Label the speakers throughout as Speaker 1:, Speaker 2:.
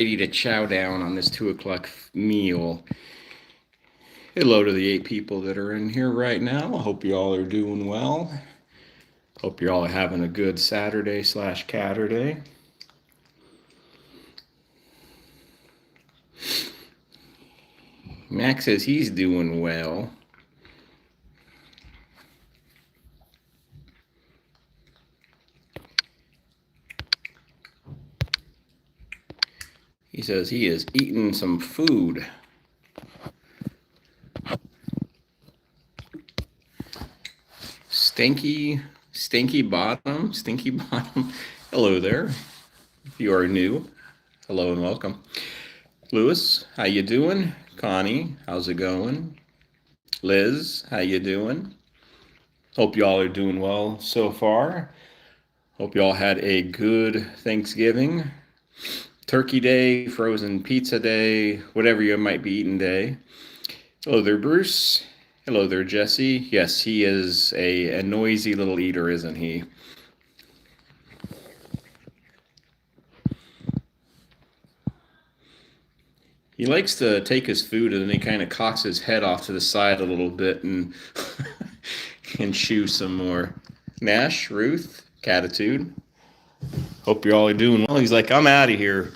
Speaker 1: ready to chow down on this 2 o'clock meal. Hello to the 8 people that are in here right now. Hope you all are doing well. Hope you're all having a good Saturday slash Catterday. Max says he's doing well. He says he is eating some food. Stinky bottom. Hello there. If you are new, hello and welcome. Lewis, how you doing? Connie, how's it going? Liz, how you doing? Hope y'all are doing well so far. Hope y'all had a good Thanksgiving, Turkey Day, frozen pizza day, whatever you might be eating day. Hello there, Bruce. Hello there, Jesse. Yes, he is a noisy little eater, isn't he? He likes to take his food and then he kind of cocks his head off to the side a little bit and and chew some more. Nash, Ruth, Catitude. Hope you all are doing well. He's like, I'm out of here.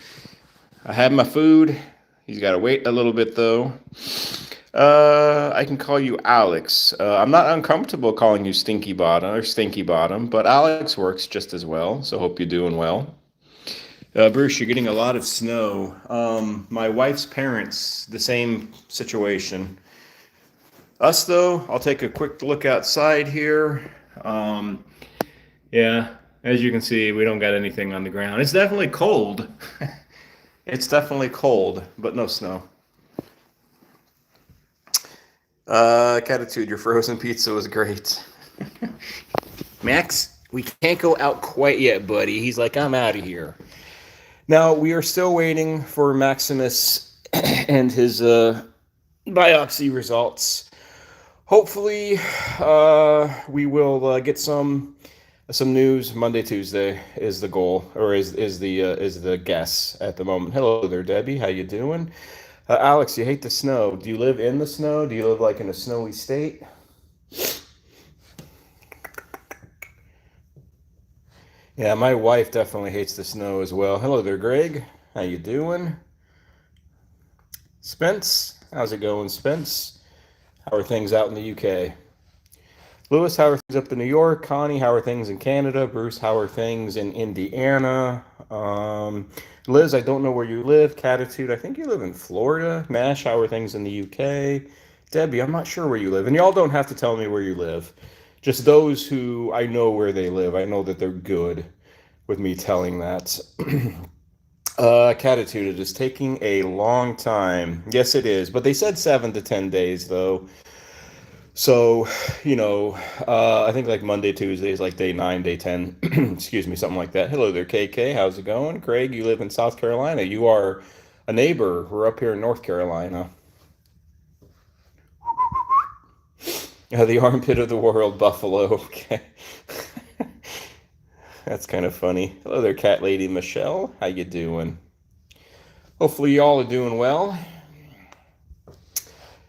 Speaker 1: I have my food. He's got to wait a little bit though. I can call you Alex. I'm not uncomfortable calling you Stinky Bottom, but Alex works just as well. So hope you're doing well. Bruce, you're getting a lot of snow. My wife's parents, the same situation. Us, though, I'll take a quick look outside here. Yeah, as you can see, we don't got anything on the ground. It's definitely cold. It's definitely cold, but no snow. Catitude, your frozen pizza was great. Max, we can't go out quite yet, buddy. He's like, I'm out of here. Now, we are still waiting for Maximus and his biopsy results. Hopefully, we will get some news Monday, Tuesday is the goal, or is the guess at the moment. Hello there, Debbie. How you doing? Alex, you hate the snow. Do you live in the snow? Do you live like in a snowy state? Yeah, my wife definitely hates the snow as well. Hello there, Greg. How you doing? Spence, how's it going, Spence? How are things out in the UK? Lewis, how are things up in New York? Connie, how are things in Canada? Bruce, how are things in Indiana? Liz, I don't know where you live. Catitude, I think you live in Florida. Nash, how are things in the UK? Debbie, I'm not sure where you live. And y'all don't have to tell me where you live. Just those who I know where they live. I know that they're good with me telling that. Catitude, it is taking a long time. Yes, it is. But they said 7 to 10 days, though. So, I think like Monday, Tuesday is like day 9, day 10. Excuse me, something like that. Hello there, KK. How's it going? Craig, you live in South Carolina. You are a neighbor. We're up here in North Carolina. The armpit of the world, Buffalo. Okay. That's kind of funny. Hello there, cat lady Michelle. How you doing? Hopefully y'all are doing well.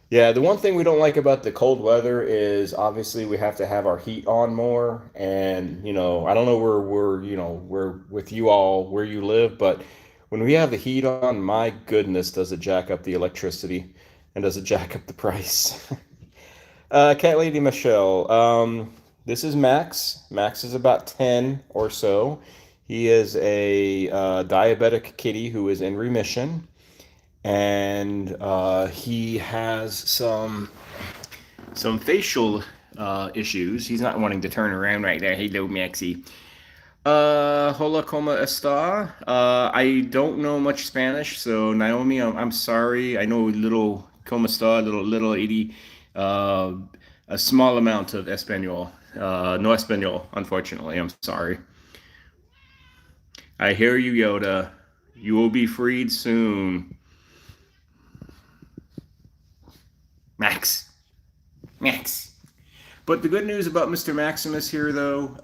Speaker 1: Yeah, the one thing we don't like about the cold weather is obviously we have to have our heat on more. And, I don't know where we're with you all, where you live, but when we have the heat on, my goodness, does it jack up the electricity and does it jack up the price? Cat lady Michelle, this is Max. Max is about 10 or so. He is a diabetic kitty who is in remission. And he has some facial issues. He's not wanting to turn around right there. Hello, Maxie. Hola, como esta? I don't know much Spanish, so Naomi, I'm sorry. I know a little como esta, little itty, a small amount of Espanol. No Espanol, unfortunately. I'm sorry. I hear you, Yoda. You will be freed soon. Max. But the good news about Mr. Maximus here, though,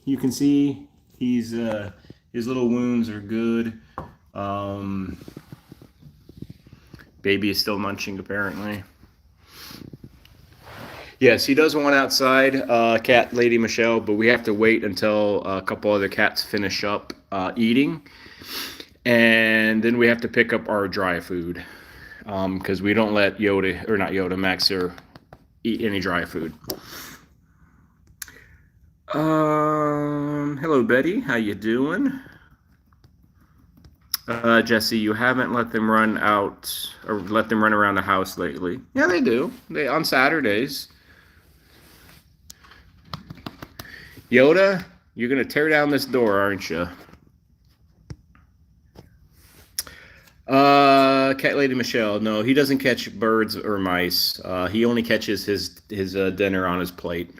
Speaker 1: you can see his little wounds are good. Um, Baby is still munching, apparently. Yes, he does want outside, cat lady Michelle, but we have to wait until a couple other cats finish up eating. And then we have to pick up our dry food because we don't let Yoda, or not Yoda, Maxer, eat any dry food. Hello, Betty. How you doing? Jesse, you haven't let them run out or let them run around the house lately. Yeah, they do. They on Saturdays. Yoda, you're gonna tear down this door, aren't you? Cat Lady Michelle. No, he doesn't catch birds or mice. He only catches his dinner on his plate.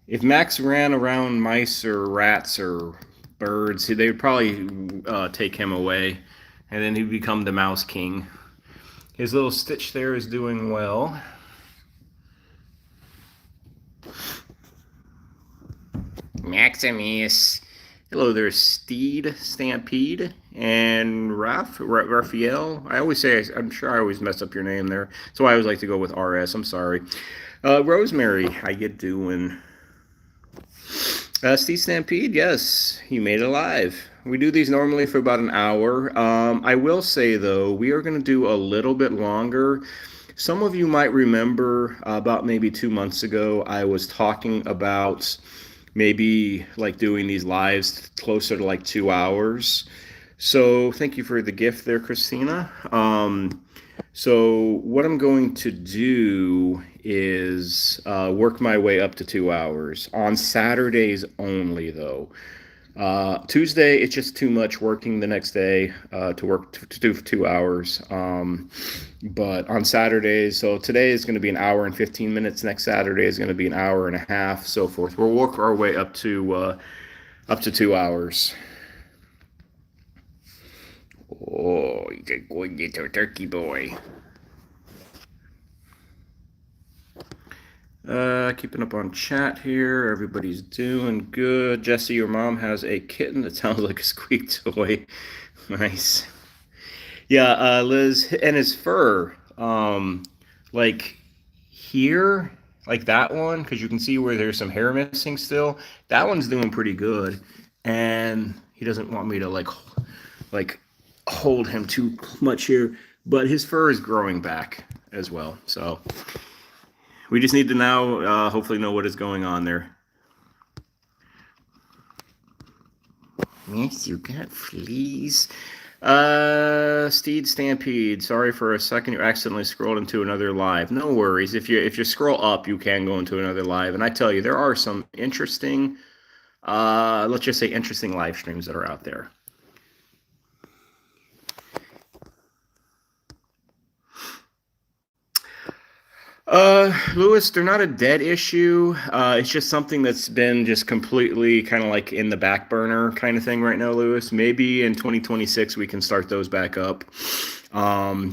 Speaker 1: If Max ran around mice or rats or birds, they would probably take him away, and then he'd become the Mouse King. His little Stitch there is doing well. Maximus. Hello there, Steed, Stampede, and Raphael. I always say, I'm sure I always mess up your name there. So I always like to go with RS. I'm sorry. Rosemary, how you doing? Steve Stampede, yes, he made it alive. We do these normally for about an hour. I will say, though, we are going to do a little bit longer. Some of you might remember about maybe 2 months ago, I was talking about maybe like doing these lives closer to like 2 hours. So thank you for the gift there, Christina. So what I'm going to do is work my way up to 2 hours on Saturdays only, though. Tuesday, it's just too much working the next day to work to do 2 hours. But on Saturdays, so today is going to be an hour and 15 minutes. Next Saturday is going to be an hour and a half, so forth. We'll work our way up to 2 hours. Oh, he's a good little turkey boy. Keeping up on chat here. Everybody's doing good. Jesse, your mom has a kitten that sounds like a squeak toy. Nice. Yeah, Liz, and his fur, like here, like that one, because you can see where there's some hair missing still. That one's doing pretty good, and he doesn't want me to like hold him too much here, but his fur is growing back as well. So we just need to now hopefully know what is going on there. Yes, you got fleas. Steed Stampede. Sorry for a second you accidentally scrolled into another live. No worries. If you scroll up, you can go into another live. And I tell you, there are some interesting, let's just say interesting live streams that are out there. Lewis, they're not a dead issue. It's just something that's been just completely kind of like in the back burner kind of thing right now, Lewis. Maybe in 2026 we can start those back up.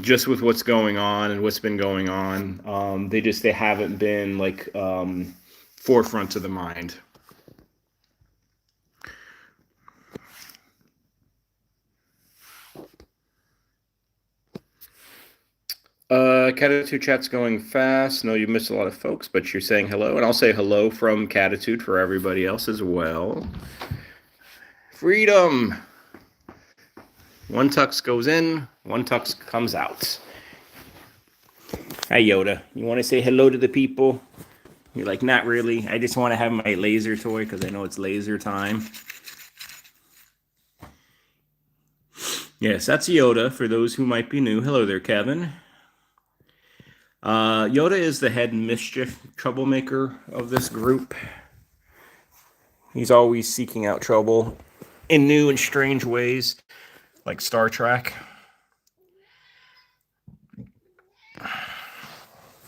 Speaker 1: Just with what's going on and what's been going on. They haven't been like forefront to the mind. Catitude chat's going fast. No, you missed a lot of folks, but you're saying hello, and I'll say hello from Catitude for everybody else as well. Freedom. One tux goes in, one tux comes out. Hi, Yoda. You want to say hello to the people? You're like, not really. I just want to have my laser toy because I know it's laser time. Yes, that's Yoda for those who might be new. Hello there, Kevin. Yoda is the head mischief troublemaker of this group. He's always seeking out trouble in new and strange ways, like Star Trek.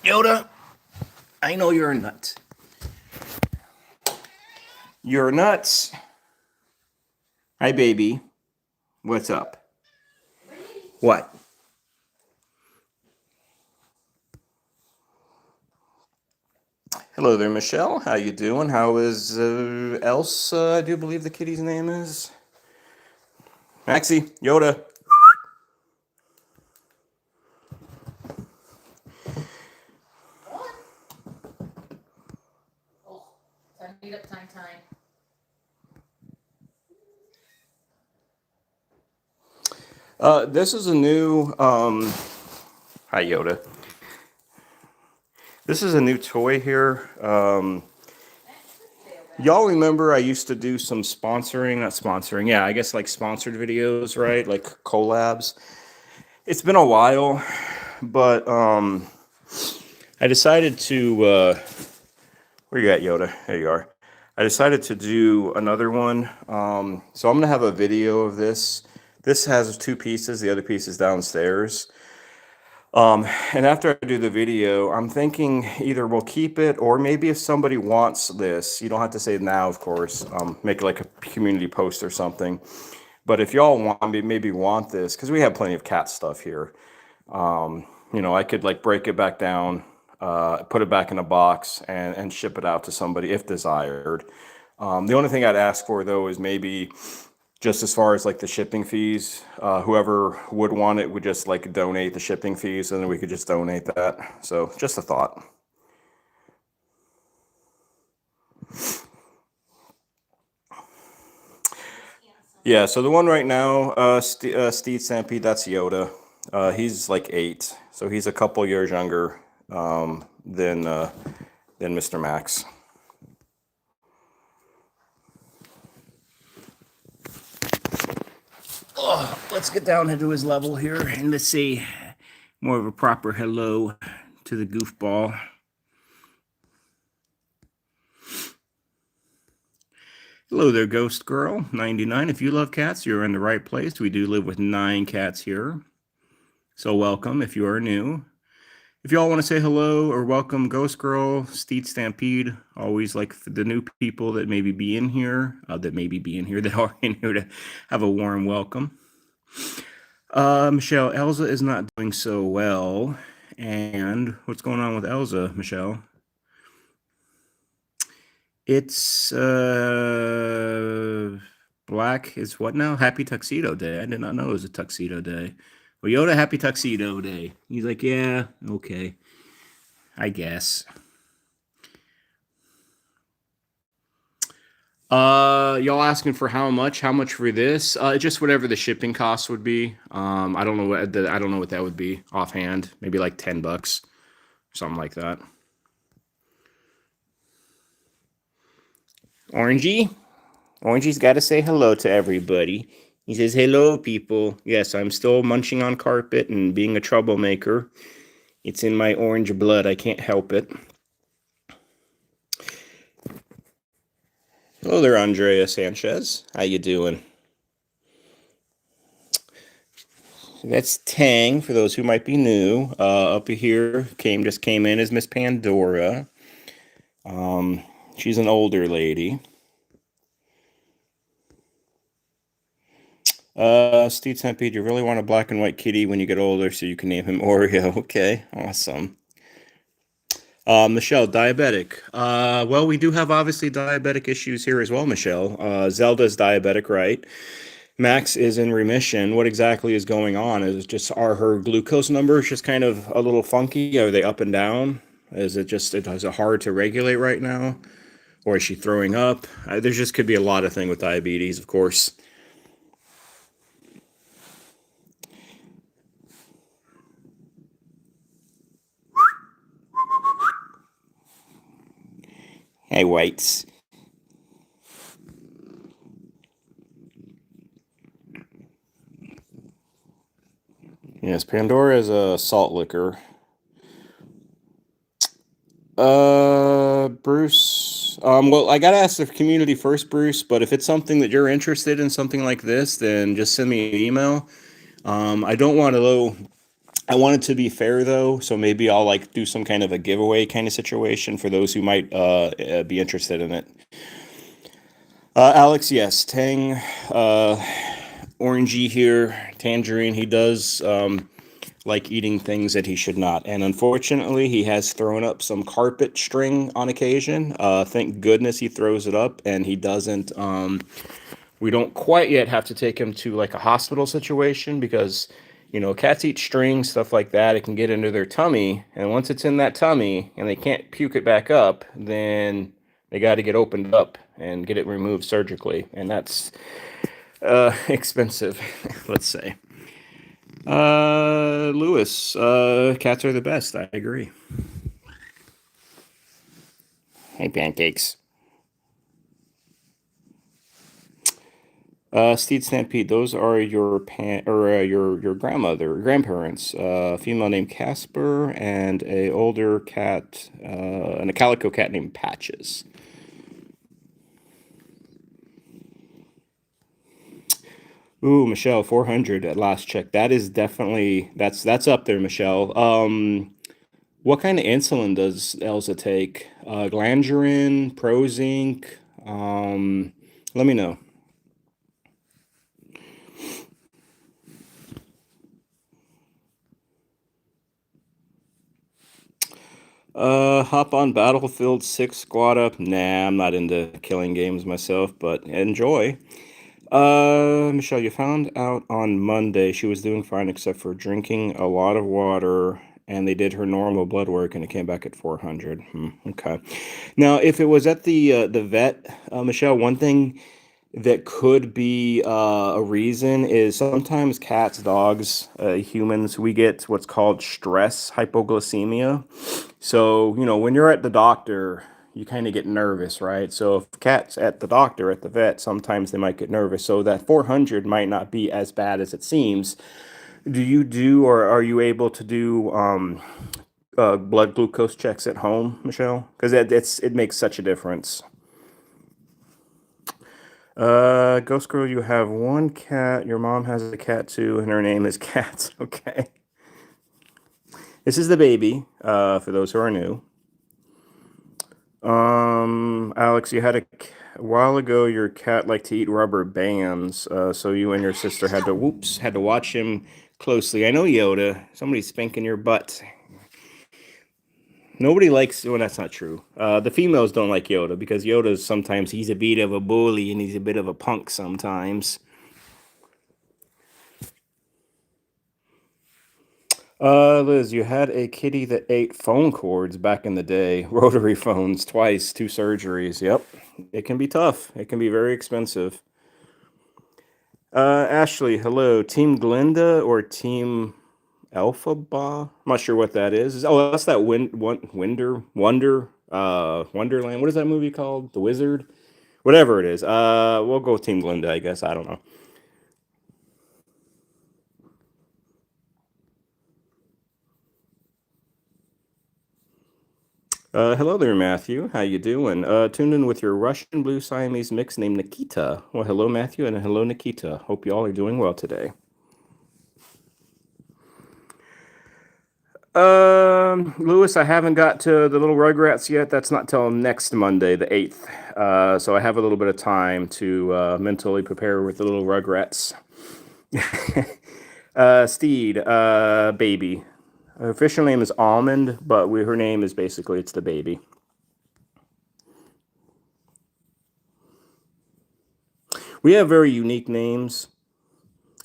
Speaker 1: Yoda, I know you're a nut. You're nuts. Hi, baby. What's up? What? Hello there, Michelle. How you doing? How is Elsa? I do believe the kitty's name is. Maxie, Yoda.
Speaker 2: Meet up time.
Speaker 1: This is a new, hi Yoda. This is a new toy here. Y'all remember I used to do some sponsoring, not sponsoring, yeah, I guess like sponsored videos, right? Like collabs. It's been a while, but I decided to, where you at, Yoda? There you are. I decided to do another one. So I'm gonna have a video of this. This has two pieces. The other piece is downstairs. And after I do the video, I'm thinking either we'll keep it or maybe if somebody wants this, you don't have to say it now, of course, make like a community post or something. But if y'all maybe want this, because we have plenty of cat stuff here, I could like break it back down, put it back in a box and ship it out to somebody if desired. The only thing I'd ask for though is maybe just as far as like the shipping fees, whoever would want it would just like donate the shipping fees and then we could just donate that. So just a thought. Yeah, so the one right now, Steve Stampede, that's Yoda. He's like 8, so he's a couple years younger than Mr. Max. Oh, let's get down into his level here and let's say more of a proper hello to the goofball. Hello there, Ghost Girl 99. If you love cats, you're in the right place. We do live with 9 cats here. So welcome if you are new. If y'all want to say hello or welcome Ghost Girl, Steed Stampede, always like the new people that maybe be in here, that are in here to have a warm welcome. Michelle, Elsa is not doing so well. And what's going on with Elsa, Michelle? It's black is what now? Happy Tuxedo Day. I did not know it was a tuxedo day. Well, Yoda, happy Tuxedo Day. He's like, yeah, okay, I guess. Y'all asking for how much? How much for this? Just whatever the shipping cost would be. I don't know what that would be offhand. Maybe like $10, something like that. Orangey's got to say hello to everybody. He says, hello, people. Yes, I'm still munching on carpet and being a troublemaker. It's in my orange blood. I can't help it. Hello there, Andrea Sanchez. How you doing? That's Tang, for those who might be new. Up here just came in as Miss Pandora. She's an older lady. Steve Tempe, do you really want a black and white kitty when you get older so you can name him Oreo? Okay, awesome. Michelle, diabetic. Well, we do have obviously diabetic issues here as well, Michelle. Zelda's diabetic, right? Max is in remission. What exactly is going on? Are her glucose numbers just kind of a little funky? Are they up and down? Is it hard to regulate right now? Or is she throwing up? There just could be a lot of things with diabetes, of course. Hey, Whites. Yes, Pandora is a salt liquor. Bruce. Well, I gotta ask the community first, Bruce. But if it's something that you're interested in, something like this, then just send me an email. I don't want to. I want it to be fair though, so maybe I'll like do some kind of a giveaway kind of situation for those who might be interested in it. Alex, yes, Tang, orangey here, tangerine. He does like eating things that he should not, and unfortunately, he has thrown up some carpet string on occasion. Thank goodness he throws it up, and he doesn't We don't quite yet have to take him to like a hospital situation because, cats eat string, stuff like that. It can get into their tummy. And once it's in that tummy and they can't puke it back up, then they got to get opened up and get it removed surgically. And that's expensive, let's say. Lewis, cats are the best. I agree. Hey, pancakes. Steed Stampede. Those are your your grandparents. A female named Casper and a older cat, and a calico cat named Patches. Ooh, Michelle, 400 at last check. That is definitely that's up there, Michelle. What kind of insulin does Elsa take? Glandrin, Prozinc. Let me know. Hop on Battlefield 6 squad up. Nah, I'm not into killing games myself, but enjoy. Michelle, you found out on Monday she was doing fine except for drinking a lot of water, and they did her normal blood work, and it came back at 400. Okay. Now, if it was at the vet, Michelle, one thing that could be a reason is sometimes cats, dogs, humans, we get what's called stress hypoglycemia. So, when you're at the doctor, you kind of get nervous, right? So, if cats at the doctor, at the vet, sometimes they might get nervous. So, that 400 might not be as bad as it seems. Do you do, or are you able to do blood glucose checks at home, Michelle? Because it makes such a difference. Ghost Girl, you have one cat. Your mom has a cat too, and her name is Cat. Okay. This is the baby, for those who are new. Alex, you had a while ago, your cat liked to eat rubber bands, so you and your sister had to watch him closely. I know, Yoda. Somebody's spanking your butt. Nobody likes, well, that's not true. The females don't like Yoda because Yoda's sometimes he's a bit of a bully and he's a bit of a punk sometimes. Liz, you had a kitty that ate phone cords back in the day, rotary phones twice, two surgeries. Yep, it can be tough. It can be very expensive. Ashley, hello. Team Glinda or Team Alphaba? I'm not sure what that is. Oh, that's that Wonderland. What is that movie called? The Wizard? Whatever it is. We'll go with Team Glinda, I guess. I don't know. Hello there, Matthew. How you doing? Tuned in with your Russian Blue Siamese mix named Nikita. Well, hello, Matthew, and hello, Nikita. Hope you all are doing well today. Lewis, I haven't got to the little Rugrats yet. That's not till next Monday, the 8th. So I have a little bit of time to mentally prepare with the little Rugrats. Steed, baby. Her official name is Almond, but her name is basically it's the baby. We have very unique names,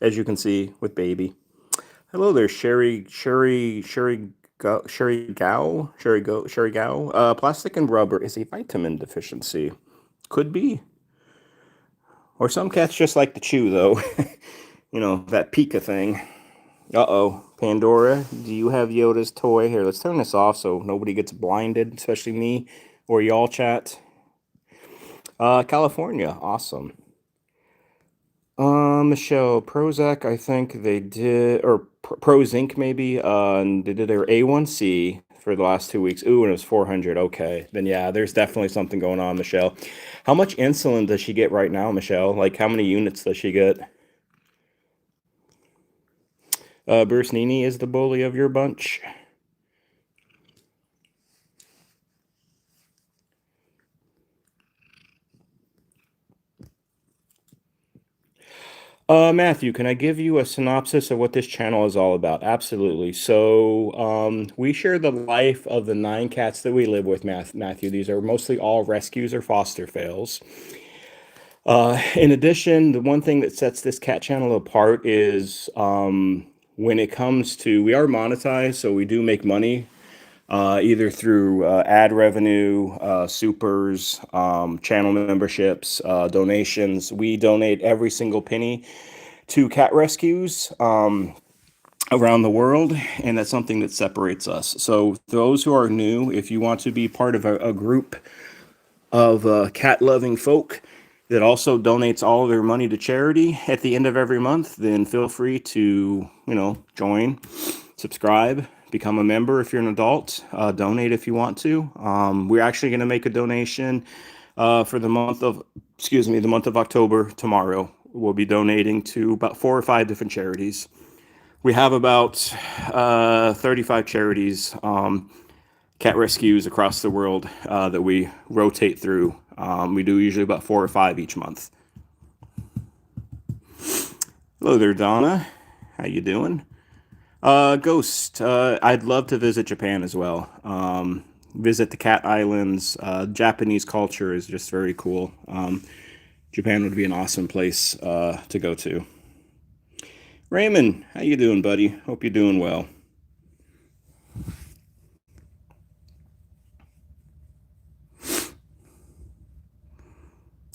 Speaker 1: as you can see with baby. Hello there, Sherry Gao. Plastic and rubber is a vitamin deficiency. Could be. Or some cats just like to chew, though. That Pika thing. Uh-oh. Pandora, do you have Yoda's toy? Here, let's turn this off so nobody gets blinded, especially me or y'all chat. California. Awesome. Michelle, Prozac, I think they did, or Prozinc maybe, and they did their A1C for the last 2 weeks. Ooh, and it was 400. Okay. Then yeah, there's definitely something going on, Michelle. How much insulin does she get right now, Michelle? Like, how many units does she get? Bruce Nini is the bully of your bunch. Matthew, can I give you a synopsis of what this channel is all about? Absolutely. So, we share the life of the 9 cats that we live with, Matthew. These are mostly all rescues or foster fails. In addition, the one thing that sets this cat channel apart is when it comes to, we are monetized, so we do make money either through ad revenue, supers, channel memberships, donations. We donate every single penny to cat rescues around the world, and that's something that separates us. So, those who are new, if you want to be part of a group of cat loving folk that also donates all of their money to charity at the end of every month, then feel free to, join, subscribe, become a member if you're an adult, donate if you want to. We're actually going to make a donation for the month of October tomorrow. We'll be donating to about 4 or 5 different charities. We have about 35 charities, cat rescues across the world that we rotate through. We do usually about 4 or 5 each month. Hello there, Donna. How you doing? Ghost, I'd love to visit Japan as well. Visit the cat islands. Japanese culture is just very cool. Japan would be an awesome place to go to. Raymond, how you doing, buddy? Hope you're doing well.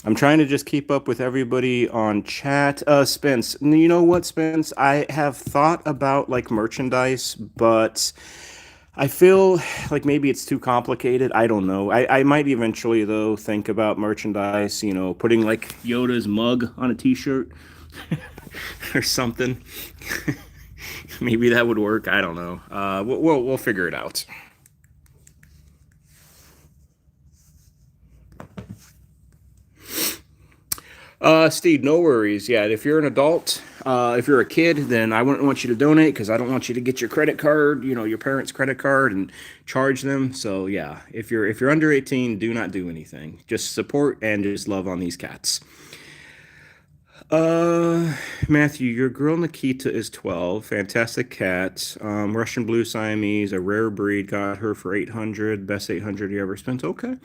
Speaker 1: I'm trying to just keep up with everybody on chat. Spence, you know what, Spence? I have thought about like merchandise, but I feel like maybe it's too complicated. I don't know. I might eventually, though, think about merchandise, putting like Yoda's mug on a t-shirt or something. Maybe that would work. I don't know. We'll figure it out. Steve, no worries. Yeah, if you're an adult, if you're a kid, then I wouldn't want you to donate because I don't want you to get your credit card, your parents' credit card, and charge them. So yeah, if you're under 18, do not do anything. Just support and just love on these cats. Matthew, your girl Nikita is 12. Fantastic cat. Russian blue Siamese, a rare breed. Got her for 800. Best 800 you ever spent. Okay.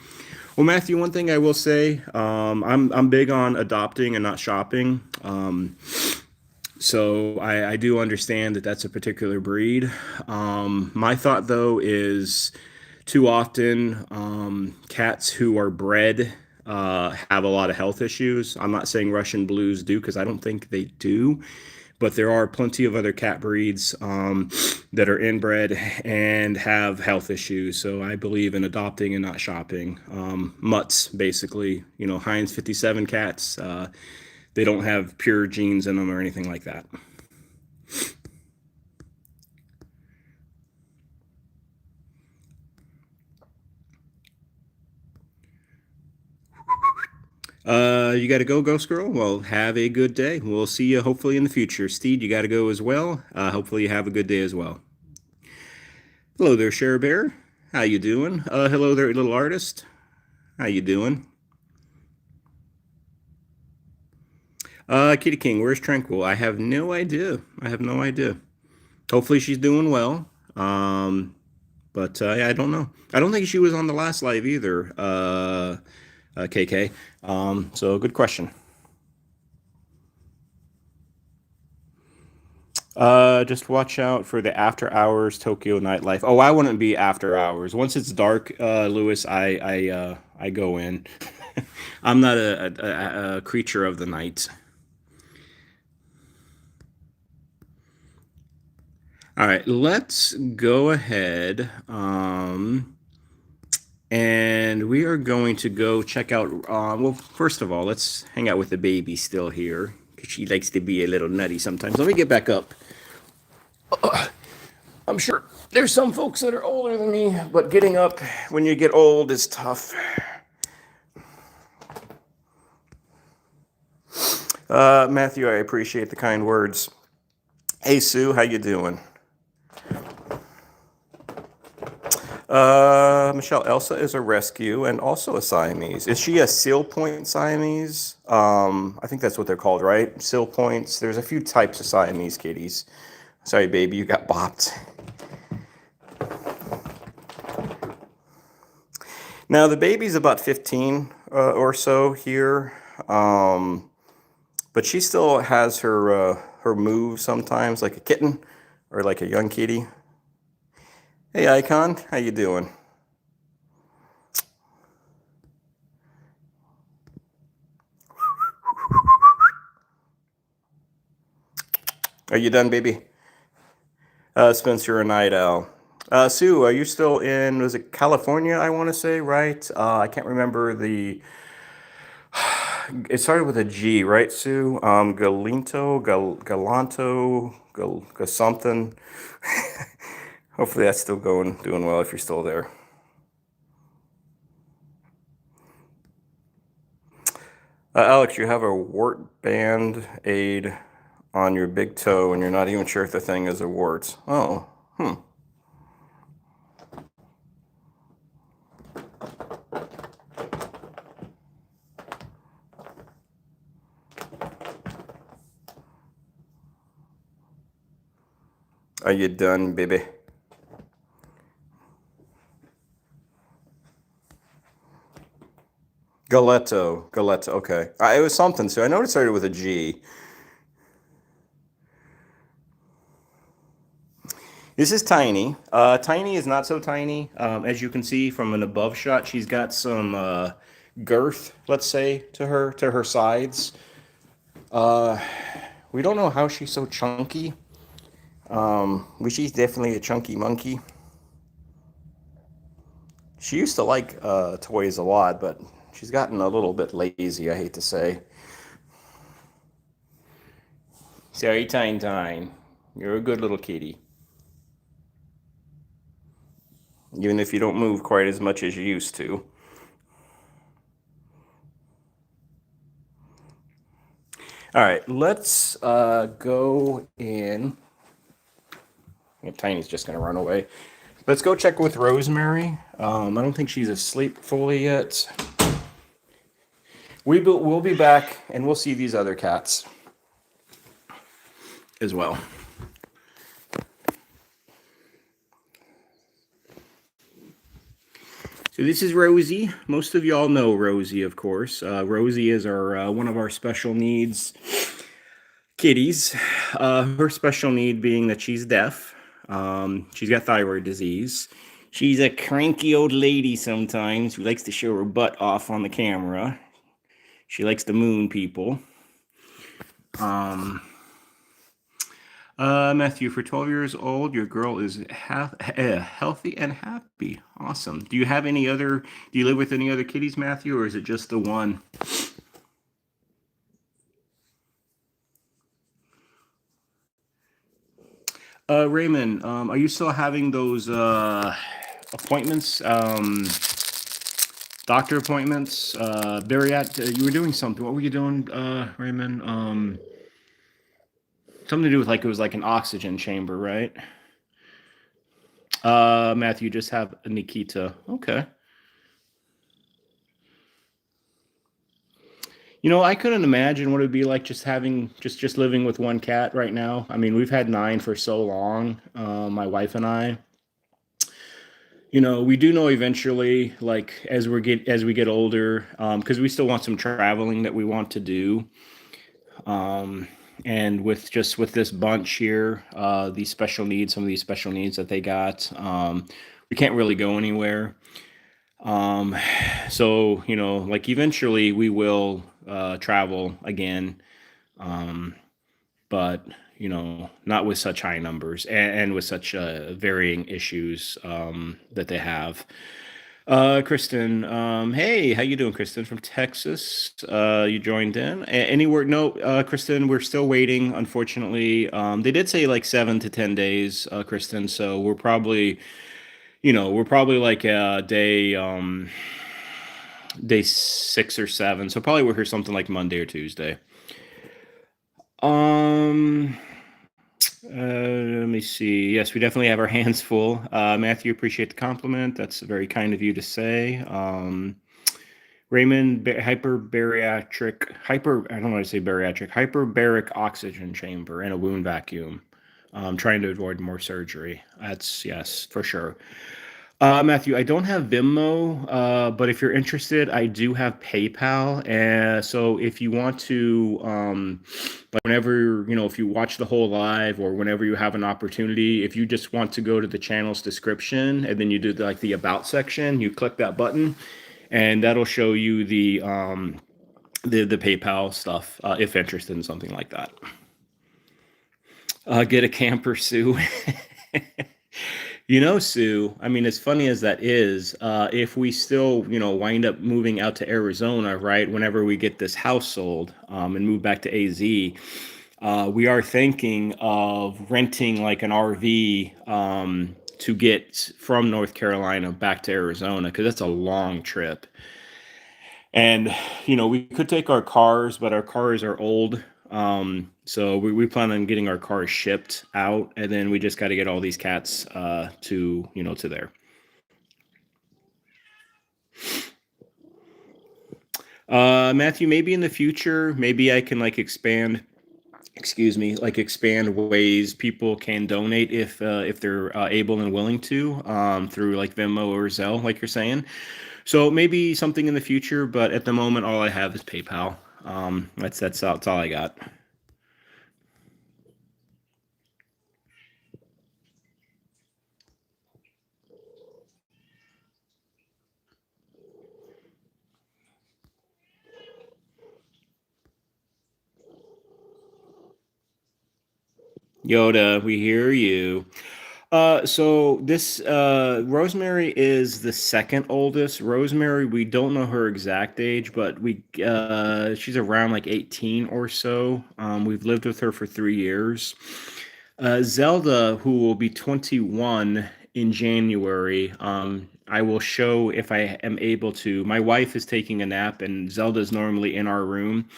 Speaker 1: Well, Matthew, one thing I will say, I'm big on adopting and not shopping. So I do understand that that's a particular breed. My thought though is too often cats who are bred have a lot of health issues. I'm not saying Russian blues do because I don't think they do, but there are plenty of other cat breeds that are inbred and have health issues. So I believe in adopting and not shopping. Mutts, basically, Heinz 57 cats, they don't have pure genes in them or anything like that. You got to go, Ghost Girl. Well, have a good day. We'll see you hopefully in the future. Steed, you got to go as well. Hopefully you have a good day as well. Hello there, Share Bear. How you doing? Hello there, little artist. How you doing? Kitty King, where's Tranquil? I have no idea. I have no idea. Hopefully she's doing well. But yeah, I don't know. I don't think she was on the last live either. KK. So good question. Just watch out for the after hours Tokyo nightlife. Oh, I wouldn't be after hours. Once it's dark, Lewis, I go in. I'm not a creature of the night. All right, let's go ahead. And we are going to go check out. Well, first of all, let's hang out with the baby still here because she likes to be a little nutty sometimes. Let me get back up. I'm sure there's some folks that are older than me, but getting up when you get old is tough. Matthew, I appreciate the kind words. Hey, Sue, how you doing? Michelle, Elsa is a rescue and also a Siamese. Is she a seal point Siamese? I think that's what they're called, right? Seal points. There's a few types of Siamese kitties. Sorry, baby, you got bopped. Now, the baby's about 15 or so here. But she still has her moves sometimes, like a kitten or like a young kitty. Hey, Icon, how you doing? Are you done, baby? Spencer, a night owl. Sue, are you still in? Was it California? I want to say, right? I can't remember the. It started with a G, right, Sue? Galanto, something. Hopefully that's still doing well if you're still there. Alex, you have a wart band aid on your big toe, and you're not even sure if the thing is a wart. Oh, Are you done, baby? Galetto. Okay, it was something. So I know it started with a G. This is Tiny. Tiny is not so tiny. As you can see from an above shot, she's got some girth, let's say, to her sides. We don't know how she's so chunky. She's definitely a chunky monkey. She used to like toys a lot, but she's gotten a little bit lazy, I hate to say. Sorry, Tine. You're a good little kitty. Even if you don't move quite as much as you used to. All right, let's go in. Tiny's just going to run away. Let's go check with Rosemary. I don't think she's asleep fully yet. We'll be back, and we'll see these other cats as well. So this is Rosie. Most of y'all know Rosie, of course. Rosie is our one of our special needs kitties. Her special need being that she's deaf. She's got thyroid disease. She's a cranky old lady sometimes who likes to show her butt off on the camera. She likes to moon people. Matthew, for 12 years old, your girl is healthy and happy. Awesome. Do you live with any other kitties, Matthew, or is it just the one? Raymond, are you still having those appointments, doctor appointments, you were doing something. What were you doing, Raymond? Something to do with it was like an oxygen chamber, right? Matthew, just have Nikita. Okay. I couldn't imagine what it would be like just living with one cat right now. I mean, we've had 9 for so long, my wife and I. We do know eventually, like as we get older, because we still want some traveling that we want to do. And with this bunch here, some of these special needs that they got, we can't really go anywhere. So like eventually we will travel again, but not with such high numbers and with such varying issues that they have. Kristen, hey, how you doing, Kristen from Texas? You joined in. Any word? No, Kristen, we're still waiting. Unfortunately, they did say like 7 to 10 days, Kristen. So we're probably like day 6 or 7. So probably we'll hear something like Monday or Tuesday. Let me see. Yes, we definitely have our hands full. Matthew, appreciate the compliment. That's very kind of you to say. Raymond, I don't know how to say bariatric, hyperbaric oxygen chamber and a wound vacuum. Trying to avoid more surgery. That's yes, for sure. Matthew, I don't have Venmo, but if you're interested, I do have PayPal. And so if you want to, like whenever, if you watch the whole live or whenever you have an opportunity, if you just want to go to the channel's description and then you do like the about section, you click that button and that'll show you the PayPal stuff, if interested in something like that. Get a camper, Sue. Sue, I mean, as funny as that is, if we still, wind up moving out to Arizona, right, whenever we get this house sold and move back to AZ, we are thinking of renting like an RV to get from North Carolina back to Arizona because that's a long trip. And, we could take our cars, but our cars are old. So we plan on getting our cars shipped out, and then we just got to get all these cats to there. Matthew, maybe in the future, maybe I can like expand, excuse me, like expand ways people can donate if they're able and willing to through like Venmo or Zelle, like you're saying. So maybe something in the future, but at the moment, all I have is PayPal. That's all I got. Yoda, we hear you. So this Rosemary is the second oldest. Rosemary, we don't know her exact age, but we she's around like 18 or so. We've lived with her for 3 years. Zelda, who will be 21 in January, I will show if I am able to. My wife is taking a nap, and Zelda's normally in our room,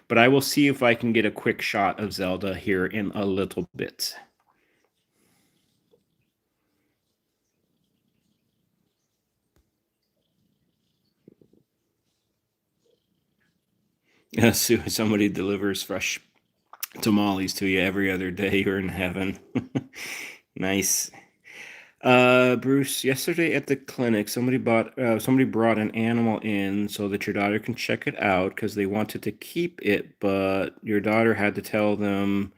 Speaker 1: but I will see if I can get a quick shot of Zelda here in a little bit. So somebody delivers fresh tamales to you every other day. You're in heaven. Nice. Bruce, yesterday at the clinic, somebody brought an animal in so that your daughter can check it out because they wanted to keep it, but your daughter had to tell them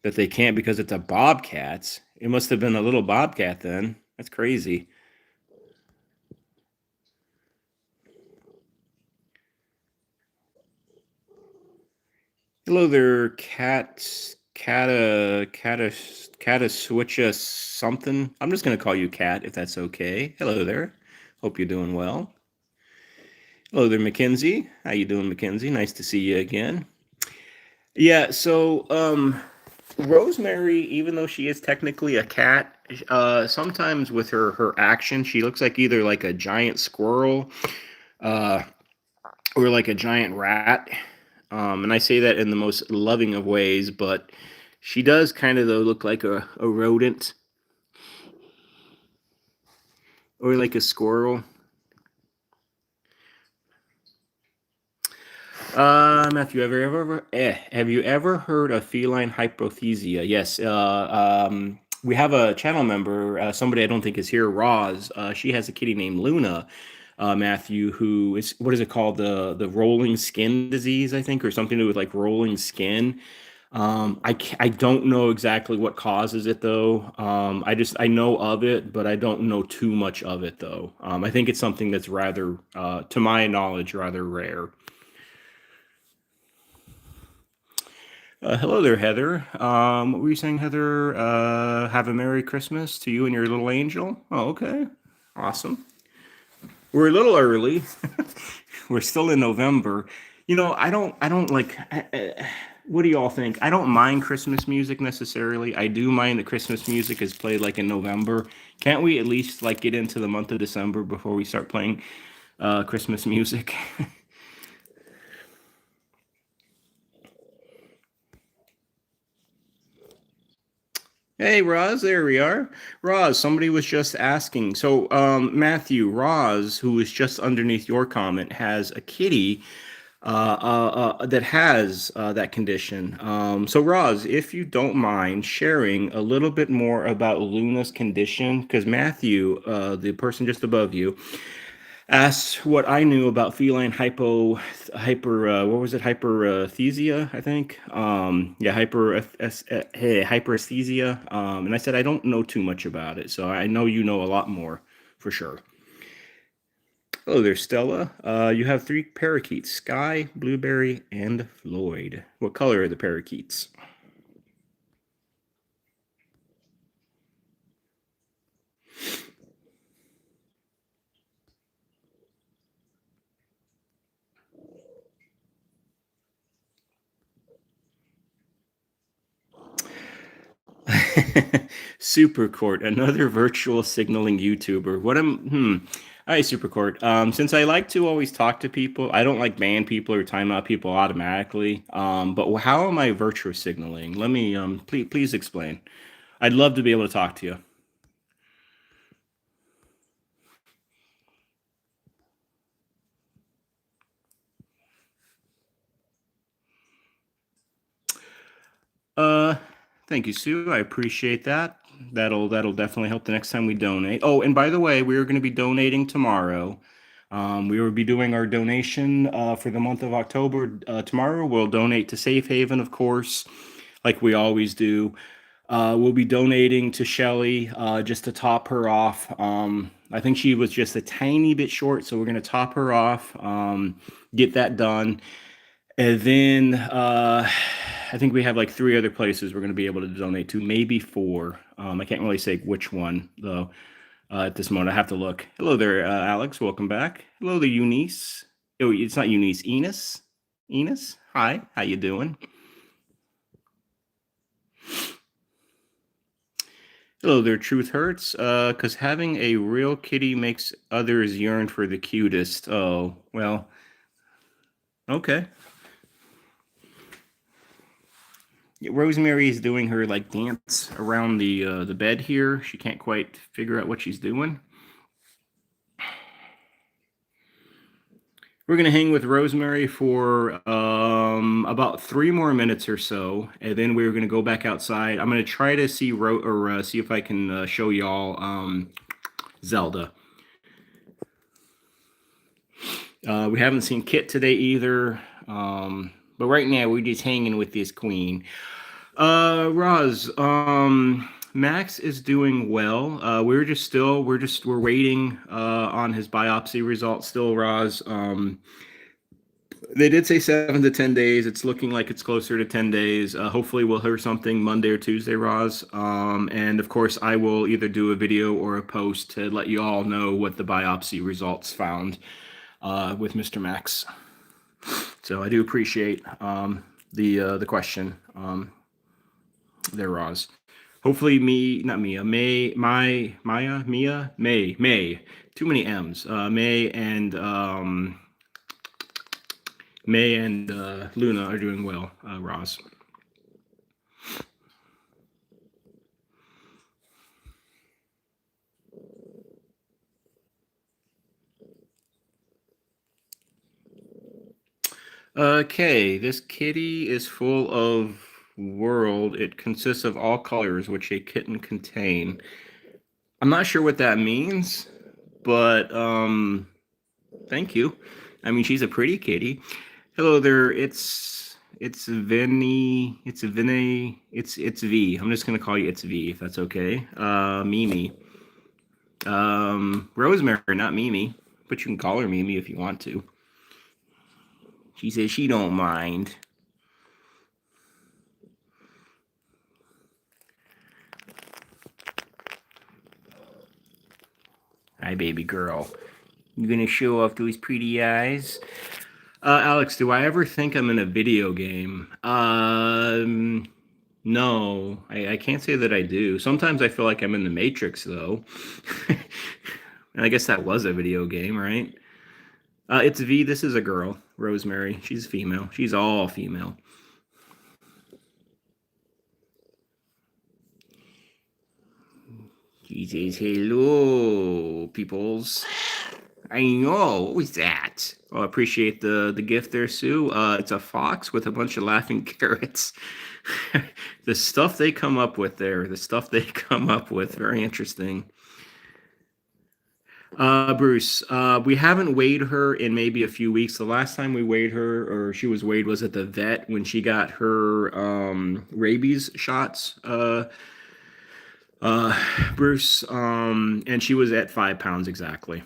Speaker 1: that they can't because it's a bobcat. It must have been a little bobcat then. That's crazy. Hello there, Cataswitcha something. I'm just gonna call you Cat if that's okay. Hello there. Hope you're doing well. Hello there, Mackenzie. How you doing, Mackenzie? Nice to see you again. Yeah, so Rosemary, even though she is technically a cat, sometimes with her action, she looks like either like a giant squirrel, uh, or like a giant rat. And I say that in the most loving of ways, but she does kind of though look like a rodent or like a squirrel. Matthew, have you ever heard of feline hypothesia? Yes. We have a channel member, somebody I don't think is here, Roz. She has a kitty named Luna. Matthew, who is what is it called? The rolling skin disease, I think, or something to do with like rolling skin. I don't know exactly what causes it though. I know of it, but I don't know too much of it though. I think it's something that's rather, to my knowledge, rather rare. Hello there, Heather. What were you saying, Heather? Have a Merry Christmas to you and your little angel. Oh, okay. Awesome. We're a little early. We're still in November. I don't like. What do you all think? I don't mind Christmas music necessarily. I do mind that Christmas music is played like in November. Can't we at least like get into the month of December before we start playing Christmas music? Hey, Roz, there we are. Roz, somebody was just asking. So, Matthew, Roz, who is just underneath your comment, has a kitty. that has that condition. So, Roz, if you don't mind sharing a little bit more about Luna's condition, because Matthew, the person just above you, asked what I knew about feline what was it, hyperesthesia, I think. Yeah, hyperesthesia. And I said I don't know too much about it, so I know you know a lot more for sure. Hello there, Stella. You have three parakeets: Sky, Blueberry, and Floyd. What color are the parakeets? Supercourt, another virtual signaling YouTuber. Hi, Supercourt. Since I like to always talk to people, I don't like ban people or time out people automatically. But how am I virtual signaling? Let me please explain. I'd love to be able to talk to you. Uh, Thank you, Sue. I appreciate that. That'll definitely help the next time we donate. Oh, and by the way, we are going to be donating tomorrow. We will be doing our donation for the month of October. Tomorrow, we'll donate to Safe Haven, of course, like we always do. We'll be donating to Shelly just to top her off. I think she was just a tiny bit short, so we're going to top her off, get that done. And then I think we have like three other places we're going to be able to donate to, maybe four. I can't really say which one though at this moment. I have to look. Hello there, Alex. Welcome back. Hello there, Eunice. Oh, it's not Eunice. Enos. Enos. Hi. How you doing? Hello there, Truth Hurts. Because having a real kitty makes others yearn for the cutest. Oh, well, okay. Rosemary is doing her like dance around the bed here. She can't quite figure out what she's doing. We're gonna hang with Rosemary for about 3 more minutes or so, and then we're gonna go back outside. I'm gonna try to see if I can show y'all Zelda. We haven't seen Kit today either, but right now we're just hanging with this queen. Roz, Max is doing well. We're waiting on his biopsy results still, Roz. They did say 7 to 10 days. It's looking like it's closer to 10 days. Hopefully, we'll hear something Monday or Tuesday, Roz. And of course, I will either do a video or a post to let you all know what the biopsy results found with Mr. Max. So I do appreciate the question there, Roz. Hopefully, not Mia, May. Too many M's. May and Luna are doing well, Roz. Okay, this kitty is full of world. It consists of all colors which a kitten contain. I'm not sure what that means, but thank you. I mean, she's a pretty kitty. Hello there. It's V. I'm just gonna call you it's V if that's okay. Mimi. Rosemary, not Mimi, but you can call her Mimi if you want to. She says she don't mind. Hi, baby girl. You gonna show off those pretty eyes? Alex, do I ever think I'm in a video game? No, I can't say that I do. Sometimes I feel like I'm in the Matrix, though. And I guess that was a video game, right? It's V. This is a girl, Rosemary. She's female. She's all female. She says, hello, peoples. I know. What was that? Oh, I appreciate the gift there, Sue. It's a fox with a bunch of laughing carrots. The stuff they come up with there, the stuff they come up with, very interesting. Bruce, we haven't weighed her in maybe a few weeks. The last time we weighed her, or she was weighed, was at the vet when she got her rabies shots. Uh, Bruce, and she was at 5 pounds exactly.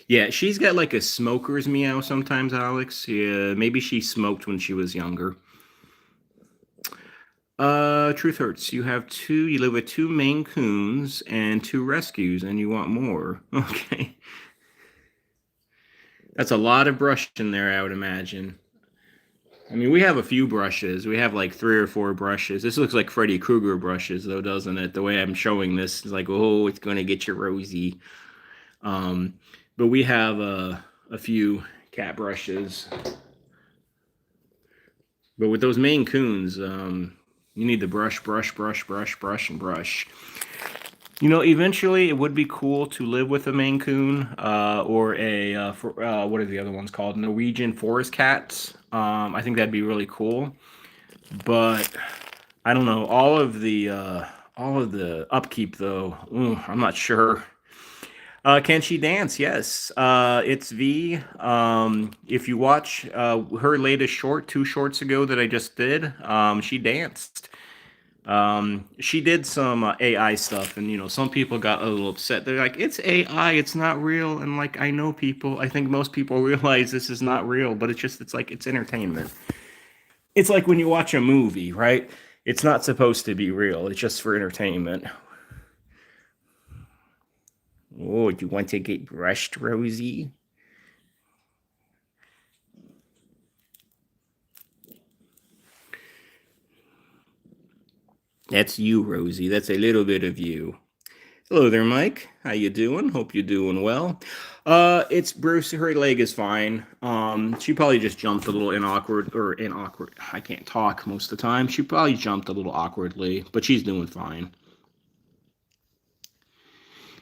Speaker 1: Yeah, she's got like a smoker's meow sometimes, Alex. Yeah, maybe she smoked when she was younger. Truth hurts. You live with two Maine Coons and two rescues, and you want more. Okay. That's a lot of brush in there, I would imagine. I mean, we have a few brushes. We have like 3 or 4 brushes. This looks like Freddy Krueger brushes, though, doesn't it? The way I'm showing this is like, oh, it's going to get you rosy. Um, but we have a few cat brushes. But with those Maine Coons, you need to brush, brush, brush, brush, brush, and brush. Eventually it would be cool to live with a Maine Coon or what are the other ones called? Norwegian forest cats. I think that'd be really cool. But I don't know. All of the upkeep though. I'm not sure. Can she dance? Yes. It's V. If you watch her latest short, 2 shorts ago that I just did, she danced. She did some AI stuff, and some people got a little upset. They're like, "It's AI, it's not real." And like, I know people. I think most people realize this is not real, but it's like it's entertainment. It's like when you watch a movie, right? It's not supposed to be real. It's just for entertainment. Oh, you want to get brushed, Rosie? That's you, Rosie. That's a little bit of you. Hello there, Mike. How you doing? Hope you're doing well. It's Bruce. Her leg is fine. She probably just jumped a little inawkward. I can't talk most of the time. She probably jumped a little awkwardly, but she's doing fine.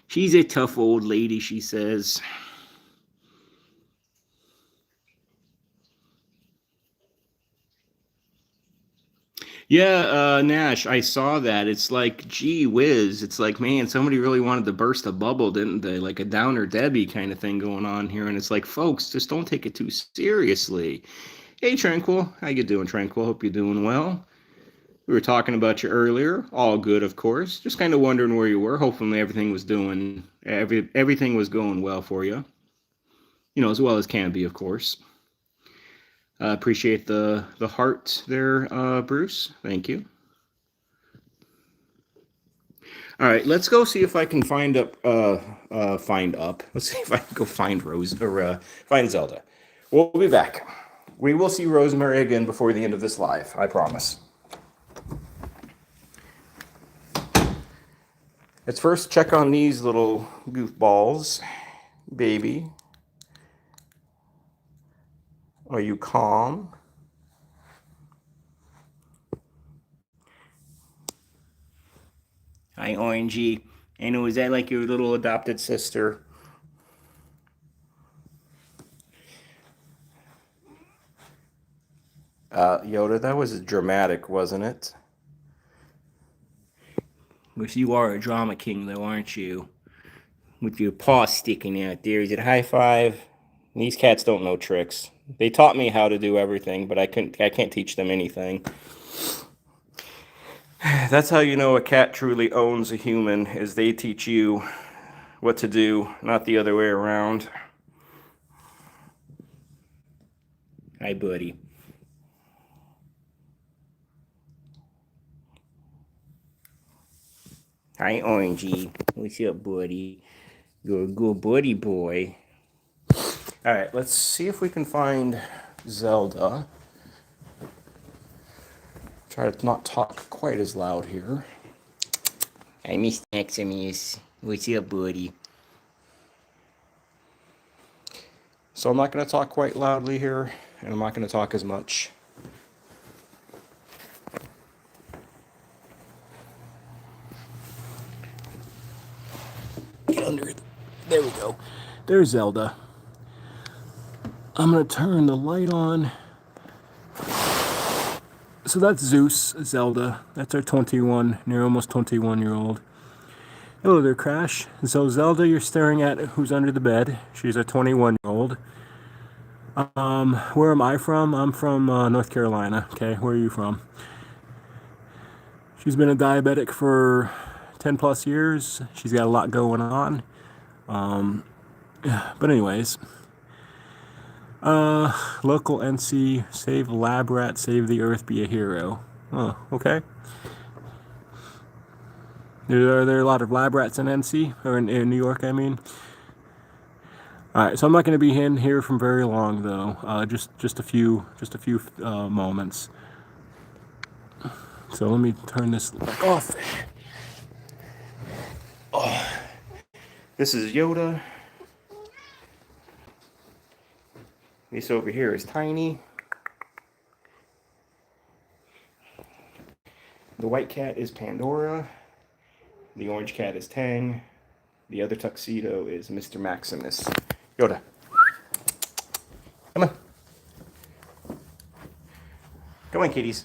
Speaker 1: She's a tough old lady, she says. Yeah, Nash, I saw that. It's like, gee whiz. It's like, man, somebody really wanted to burst a bubble, didn't they? Like a Downer Debbie kind of thing going on here. And it's like, folks, just don't take it too seriously. Hey, Tranquil. How you doing, Tranquil? Hope you're doing well. We were talking about you earlier. All good, of course. Just kind of wondering where you were. Hopefully everything was going well for you. As well as can be, of course. Appreciate the heart there, Bruce. Thank you. All right, let's go see if I can find up. Find up. Let's see if I can go find Rose or find Zelda. We'll be back. We will see Rosemary again before the end of this live. I promise. Let's first check on these little goofballs. Baby, are you calm? Hi, Orangey. I know, is that like your little adopted sister? Yoda, that was dramatic, wasn't it? Which you are a drama king, though, aren't you? With your paw sticking out there. Is it high five? These cats don't know tricks. They taught me how to do everything, but I can't teach them anything. That's how you know a cat truly owns a human, is they teach you what to do, not the other way around. Hi, buddy. Hi, Orangey. What's up, buddy? You're a good buddy boy. All right, let's see if we can find Zelda. Try to not talk quite as loud here. Hi, Miss Maximus. What's up, buddy? So I'm not going to talk quite loudly here, and I'm not going to talk as much.
Speaker 3: There we go. There's Zelda. I'm gonna turn the light on. So that's Zeus, Zelda. That's our 21, near almost 21-year-old. Hello there, Crash. So Zelda, you're staring at who's under the bed. She's a 21-year-old. Where am I from? I'm from North Carolina. Okay, where are you from? She's been a diabetic for 10 plus years. She's got a lot going on. But anyways, local NC, save lab rat, save the earth, be a hero. Oh, okay. Are there a lot of lab rats in NC, or in New York, I mean? Alright, so I'm not going to be in here from very long, though. Just a few moments. So let me turn this back off.
Speaker 1: This is Yoda. This over here is Tiny. The white cat is Pandora. The orange cat is Tang. The other tuxedo is Mr. Maximus. Yoda. Come on. Come on, kitties.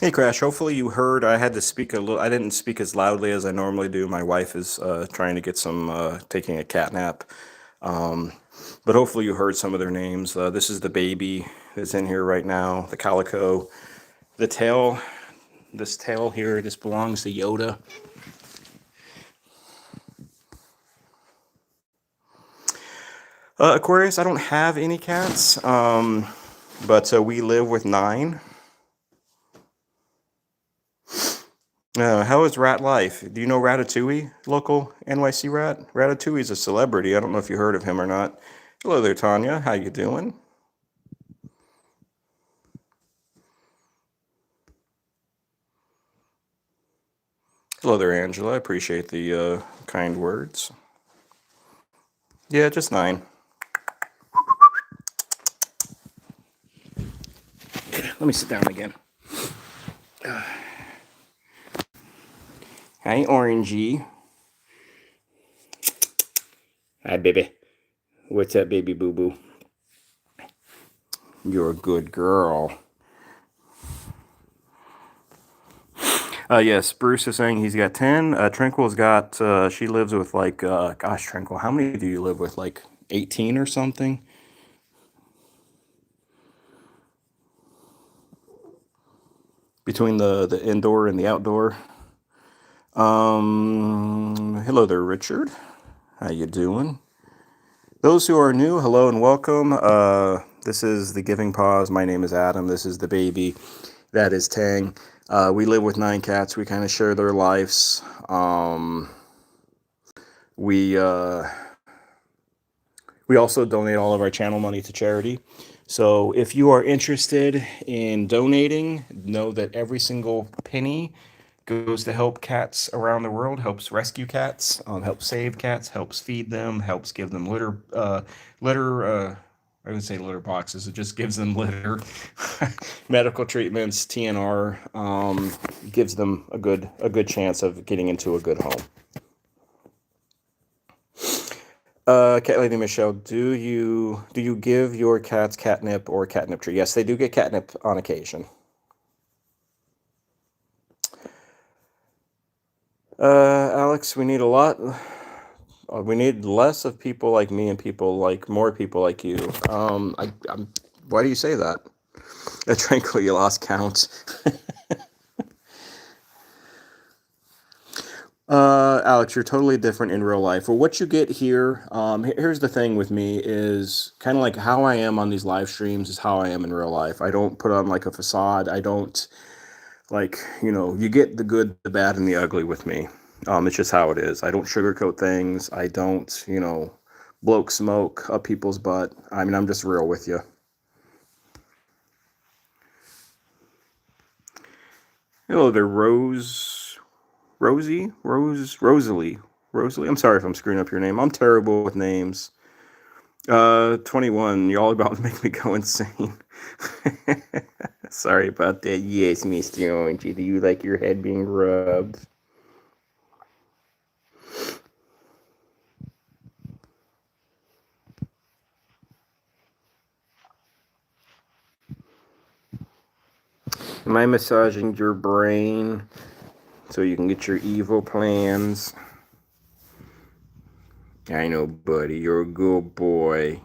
Speaker 1: Hey Crash, hopefully you heard I had to speak a little. I didn't speak as loudly as I normally do. My wife is trying to get taking a cat nap. But hopefully you heard some of their names. This is the baby that's in here right now, the calico. The tail, this tail here, this belongs to Yoda. Aquarius, I don't have any cats, but we live with 9. How is rat life? Do you know Ratatouille, local NYC rat? Ratatouille's a celebrity. I don't know if you heard of him or not. Hello there, Tanya. How you doing? Hello there, Angela. I appreciate the kind words. Yeah, just 9. Let me sit down again. Hi, Orangey. Hi, baby. What's up, baby boo-boo? You're a good girl. Yes, Bruce is saying he's got 10. Tranquil's got, she lives with like, gosh, Tranquil, how many do you live with? Like 18 or something? Between the indoor and the outdoor. Hello there, Richard. How you doing? Those who are new, hello and welcome. This is the Giving Paws. My name is Adam. This is the baby. That is Tang. We live with 9 cats. We kind of share their lives. We also donate all of our channel money to charity. So if you are interested in donating, know that every single penny goes to help cats around the world, helps rescue cats, helps save cats, helps feed them, helps give them I would say litter boxes. It just gives them litter, medical treatments, TNR, gives them a good chance of getting into a good home. Cat Lady Michelle, do you give your cats catnip or catnip tree? Yes, they do get catnip on occasion. Alex, we need a lot. We need less of people like me and more people like you. Why do you say that? Tranquil, you lost count. Alex, you're totally different in real life. Well, what you get here, here's the thing with me is kind of like how I am on these live streams is how I am in real life. I don't put on like a facade. I don't you get the good, the bad, and the ugly with me. It's just how it is. I don't sugarcoat things. I don't, blow smoke up people's butt. I mean, I'm just real with you. Hello there, Rosalie. I'm sorry if I'm screwing up your name. I'm terrible with names. 21. You're all about to make me go insane. Sorry about that. Yes, Mr. Orangey. Do you like your head being rubbed? Am I massaging your brain so you can get your evil plans? I know, buddy. You're a good boy.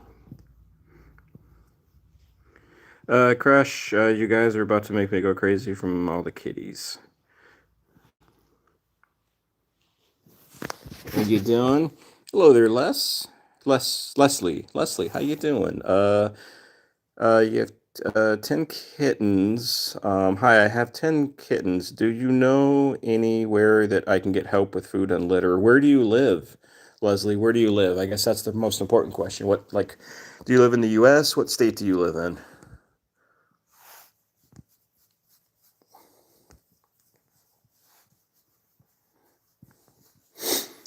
Speaker 1: Crush, you guys are about to make me go crazy from all the kitties. How you doing? Hello there, Leslie, how you doing? You have 10 kittens. Hi, I have 10 kittens. Do you know anywhere that I can get help with food and litter? Where do you live, Leslie? Where do you live? I guess that's the most important question. Do you live in the U.S.? What state do you live in?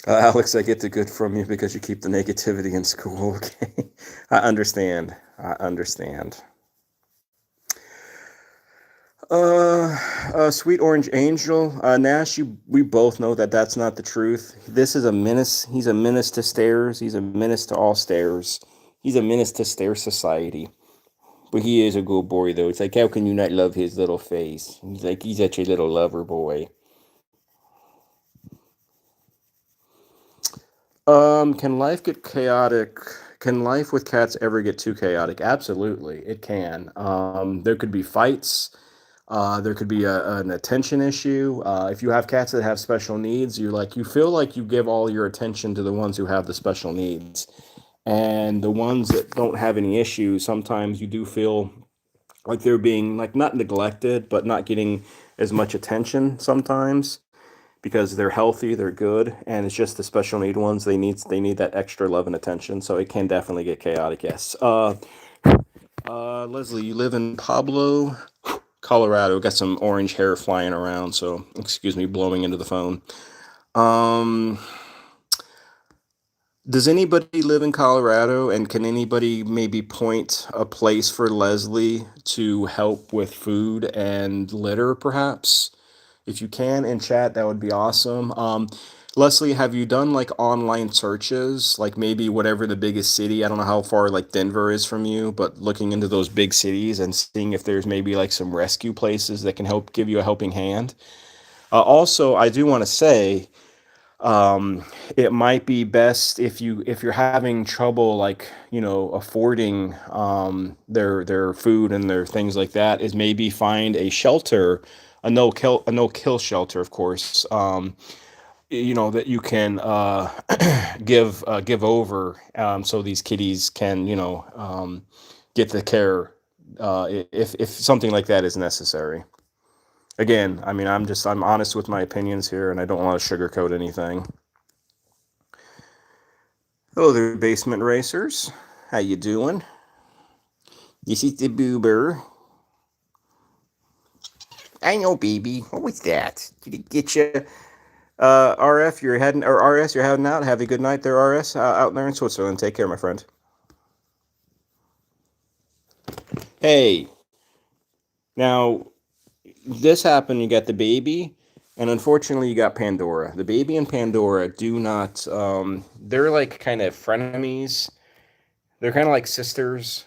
Speaker 1: Alex, I get the good from you because you keep the negativity in school. Okay, I understand. I understand. Sweet Orange Angel, Nash. We both know that that's not the truth. This is a menace. He's a menace to stairs. He's a menace to all stairs. He's a menace to stair society. But he is a good boy, though. It's like, how can you not love his little face? He's like, he's such a little lover boy. Can life get chaotic? Can life with cats ever get too chaotic? Absolutely, it can. There could be fights. There could be an attention issue. If you have cats that have special needs, you feel like you give all your attention to the ones who have the special needs, and the ones that don't have any issues. Sometimes you do feel like they're being like not neglected, but not getting as much attention sometimes because they're healthy, they're good, and it's just the special need ones they need that extra love and attention. So it can definitely get chaotic. Yes. Leslie, you live in Pablo, Colorado. Got some orange hair flying around, so excuse me blowing into the phone. Um, does anybody live in Colorado, and can anybody maybe point a place for Leslie to help with food and litter, perhaps? If you can in chat, that would be awesome. Leslie, have you done like online searches, like maybe whatever the biggest city? I don't know how far like Denver is from you, but looking into those big cities and seeing if there's maybe like some rescue places that can help give you a helping hand. Also, I do want to say it might be best if you're having trouble like affording their food and their things like that is maybe find a shelter, a no kill shelter, of course, that you can give over, so these kitties can get the care, if something like that is necessary. Again, I mean, I'm honest with my opinions here, and I don't want to sugarcoat anything. Hello there, basement racers. How you doing? This is the boober. I know, baby. What was that? Did it get you? RF, you're heading, or RS, you're heading out. Have a good night there, RS, out there in Switzerland. Take care, my friend. Hey, now this happened. You got the baby, and unfortunately, you got Pandora. The baby and Pandora do not. They're like kind of frenemies. They're kind of like sisters.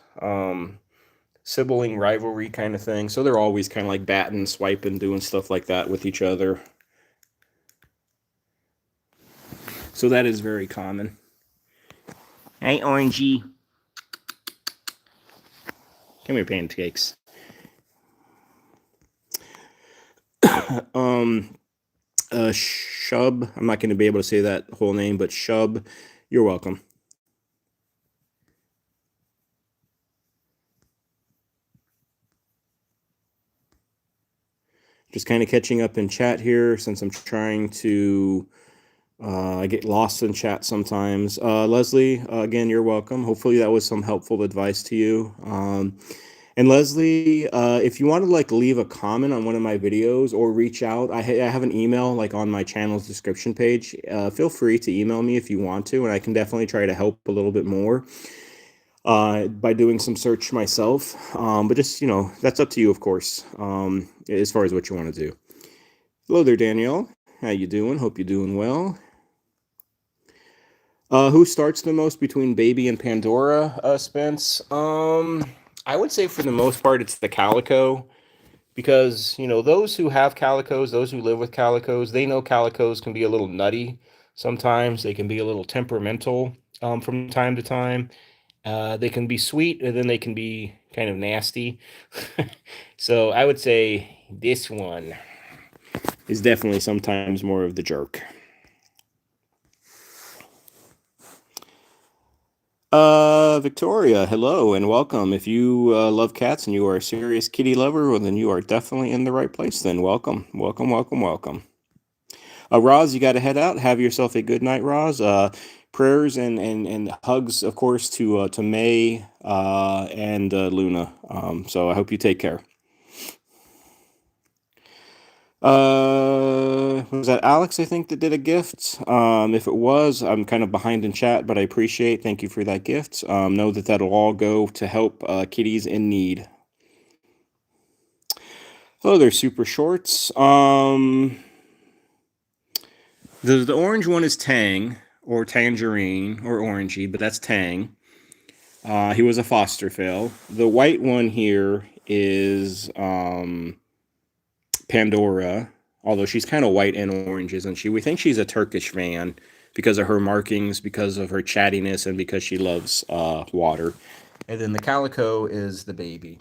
Speaker 1: Sibling rivalry kind of thing. So they're always kind of like batting, swiping, doing stuff like that with each other. So that is very common. Hey, Orangey. Come here, pancakes. um, Shub. I'm not going to be able to say that whole name, but Shub, you're welcome. Just kind of catching up in chat here since I'm trying to. I get lost in chat sometimes. Leslie, again, you're welcome. Hopefully that was some helpful advice to you. And Leslie, if you want to like leave a comment on one of my videos or reach out, I have an email like on my channel's description page. Feel free to email me if you want to, and I can definitely try to help a little bit more. by doing some search myself. But just, that's up to you, of course, as far as what you want to do. Hello there, Danielle. How you doing? Hope you're doing well. Who starts the most between Baby and Pandora, Spence? I would say for the most part it's the calico, because those who have calicos, those who live with calicos, they know calicos can be a little nutty sometimes. They can be a little temperamental from time to time. They can be sweet, and then they can be kind of nasty. So I would say this one is definitely sometimes more of the jerk. Victoria, hello and welcome. If you love cats and you are a serious kitty lover, well, then you are definitely in the right place. Then welcome, welcome, welcome, welcome. Roz, you got to head out. Have yourself a good night, Roz. Prayers and hugs, of course, to May and Luna. So I hope you take care. Was that Alex, I think, that did a gift? If it was, I'm kind of behind in chat, but I appreciate. Thank you for that gift. Know that that'll all go to help kitties in need. Hello there, Super Shorts. The orange one is Tang, or Tangerine, or Orangey, but that's Tang. He was a foster fail. The white one here is Pandora, although she's kind of white and orange, isn't she? We think she's a Turkish van because of her markings, because of her chattiness, and because she loves water. And then the calico is the baby.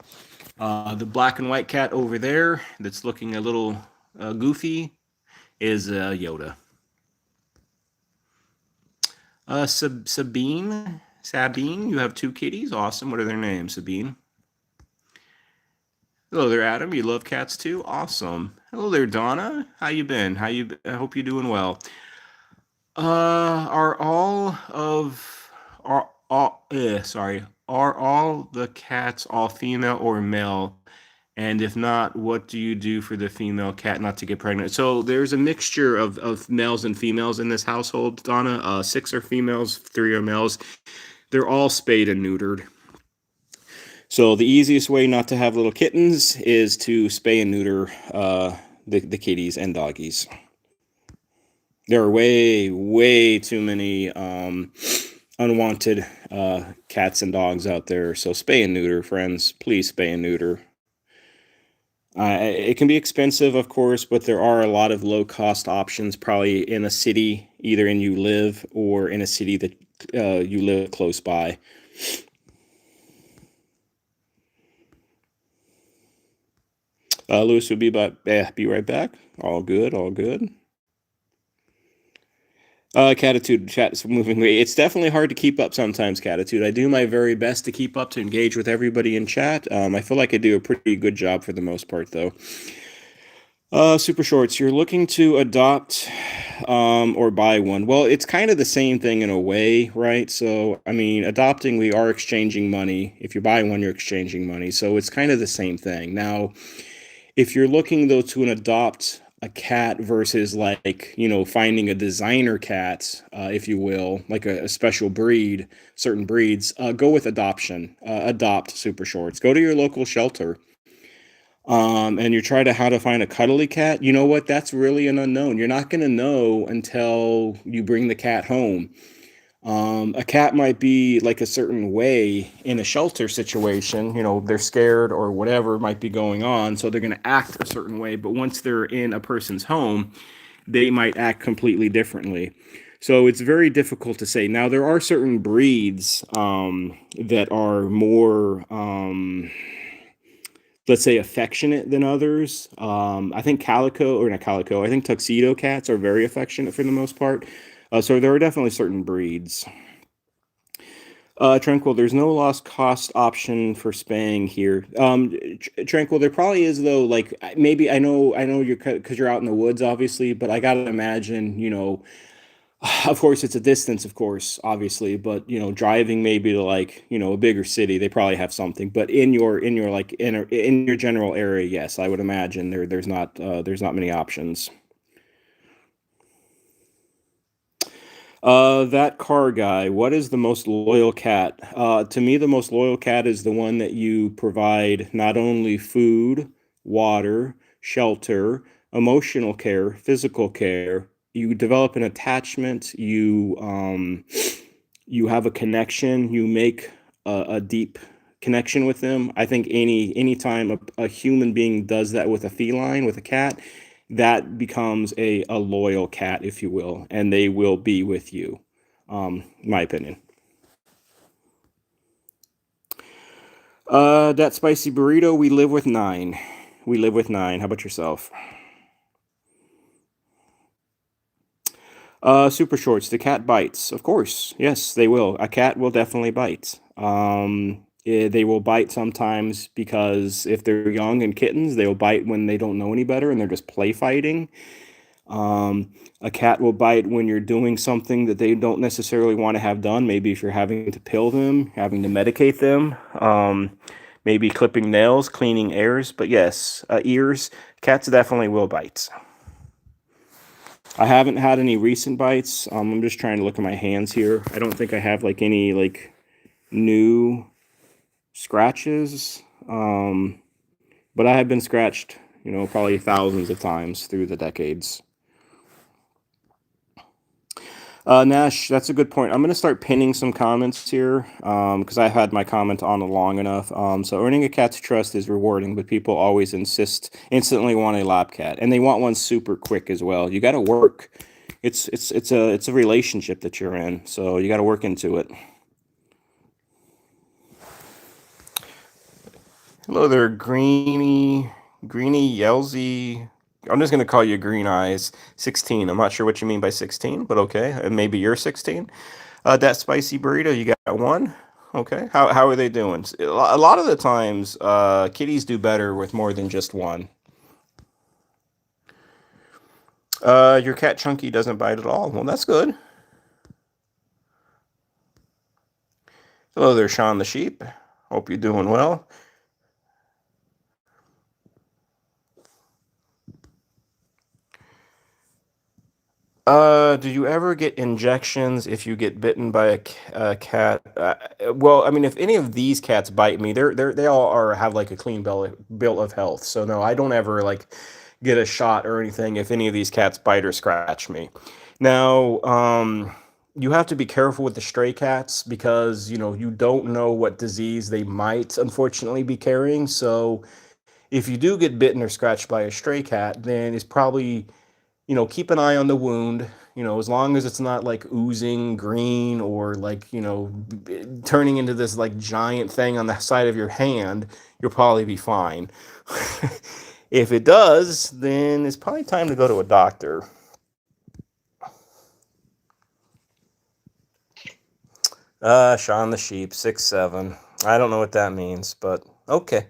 Speaker 1: The black and white cat over there that's looking a little goofy is Yoda. Sabine, you have two kitties. Awesome. What are their names, Sabine? Hello there, Adam. You love cats too? Awesome. Hello there, Donna. How you been? I hope you're doing well. Are all the cats all female or male? And if not, what do you do for the female cat not to get pregnant? So there's a mixture of males and females in this household, Donna. 6 are females, 3 are males. They're all spayed and neutered. So the easiest way not to have little kittens is to spay and neuter the kitties and doggies. There are way too many unwanted cats and dogs out there. So spay and neuter, friends. Please spay and neuter. It can be expensive, of course, but there are a lot of low-cost options, probably in a city, either in you live or in a city that you live close by. Lewis will be right back. All good, all good. Catitude, chat is moving away. It's definitely hard to keep up sometimes, Catitude. I do my very best to keep up, to engage with everybody in chat. I feel like I do a pretty good job for the most part, though. Super Shorts, you're looking to adopt or buy one. Well, it's kind of the same thing in a way, right? So, I mean, adopting, we are exchanging money. If you buy one, you're exchanging money. So it's kind of the same thing. Now, if you're looking, though, to adopt a cat versus finding a designer cat, if you will, like a special breed, certain breeds, go with adoption. Adopt, Super Shorts. Go to your local shelter. And you try how to find a cuddly cat. You know what? That's really an unknown. You're not going to know until you bring the cat home. A cat might be like a certain way in a shelter situation. They're scared or whatever might be going on, so they're going to act a certain way. But once they're in a person's home, they might act completely differently. So it's very difficult to say. Now, there are certain breeds that are more, let's say, affectionate than others. I think I think tuxedo cats are very affectionate for the most part. So there are definitely certain breeds. Tranquil, there's no lost cost option for spaying here. Tranquil, there probably is, though. Like, maybe I know you're, because you're out in the woods, obviously, but I gotta imagine, of course it's a distance, of course, obviously, but driving maybe to a bigger city, they probably have something. But in your in your general area, yes, I would imagine there's not many options.
Speaker 3: That car guy, what is the most loyal cat? To me, the most loyal cat is the one that you provide not only food, water, shelter, emotional care, physical care. You develop an attachment. You have a connection. You make a deep connection with them. I think anytime a human being does that with a feline, with a cat, that becomes a loyal cat, if you will, and they will be with you. My opinion. That spicy burrito, we live with 9. We live with 9. How about yourself? Super shorts. The cat bites. Of course. Yes, they will. A cat will definitely bite. They will bite sometimes because if they're young and kittens, they will bite when they don't know any better and they're just play fighting. A cat will bite when you're doing something that they don't necessarily want to have done. Maybe if you're having to pill them, having to medicate them, maybe clipping nails, cleaning ears. But yes, ears, cats definitely will bite. I haven't had any recent bites. I'm just trying to look at my hands here. I don't think I have like any like new scratches. But I have been scratched, probably thousands of times through the decades. Nash, that's a good point. I'm going to start pinning some comments here because I had my comment on long enough. So earning a cat's trust is rewarding, but people always instantly want a lap cat, and they want one super quick as well. You got to work. It's a relationship that you're in, so you got to work into it. Hello there, Greeny Yelzy. I'm just gonna call you Green Eyes 16. I'm not sure what you mean by 16, but okay. And maybe you're 16. That spicy burrito, you got one? Okay. How are they doing? A lot of the times, kitties do better with more than just one. Your cat Chunky doesn't bite at all. Well, that's good. Hello there, Sean the sheep. Hope you're doing well. Do you ever get injections if you get bitten by a cat? Well, I mean, if any of these cats bite me, they all have like a clean bill of health. So no, I don't ever like get a shot or anything if any of these cats bite or scratch me. Now, you have to be careful with the stray cats because you don't know what disease they might unfortunately be carrying. So if you do get bitten or scratched by a stray cat, then it's probably keep an eye on the wound. As long as it's not like oozing green or like, turning into this like giant thing on the side of your hand, you'll probably be fine. If it does, then it's probably time to go to a doctor. Sean the sheep, 6'7". I don't know what that means, but okay.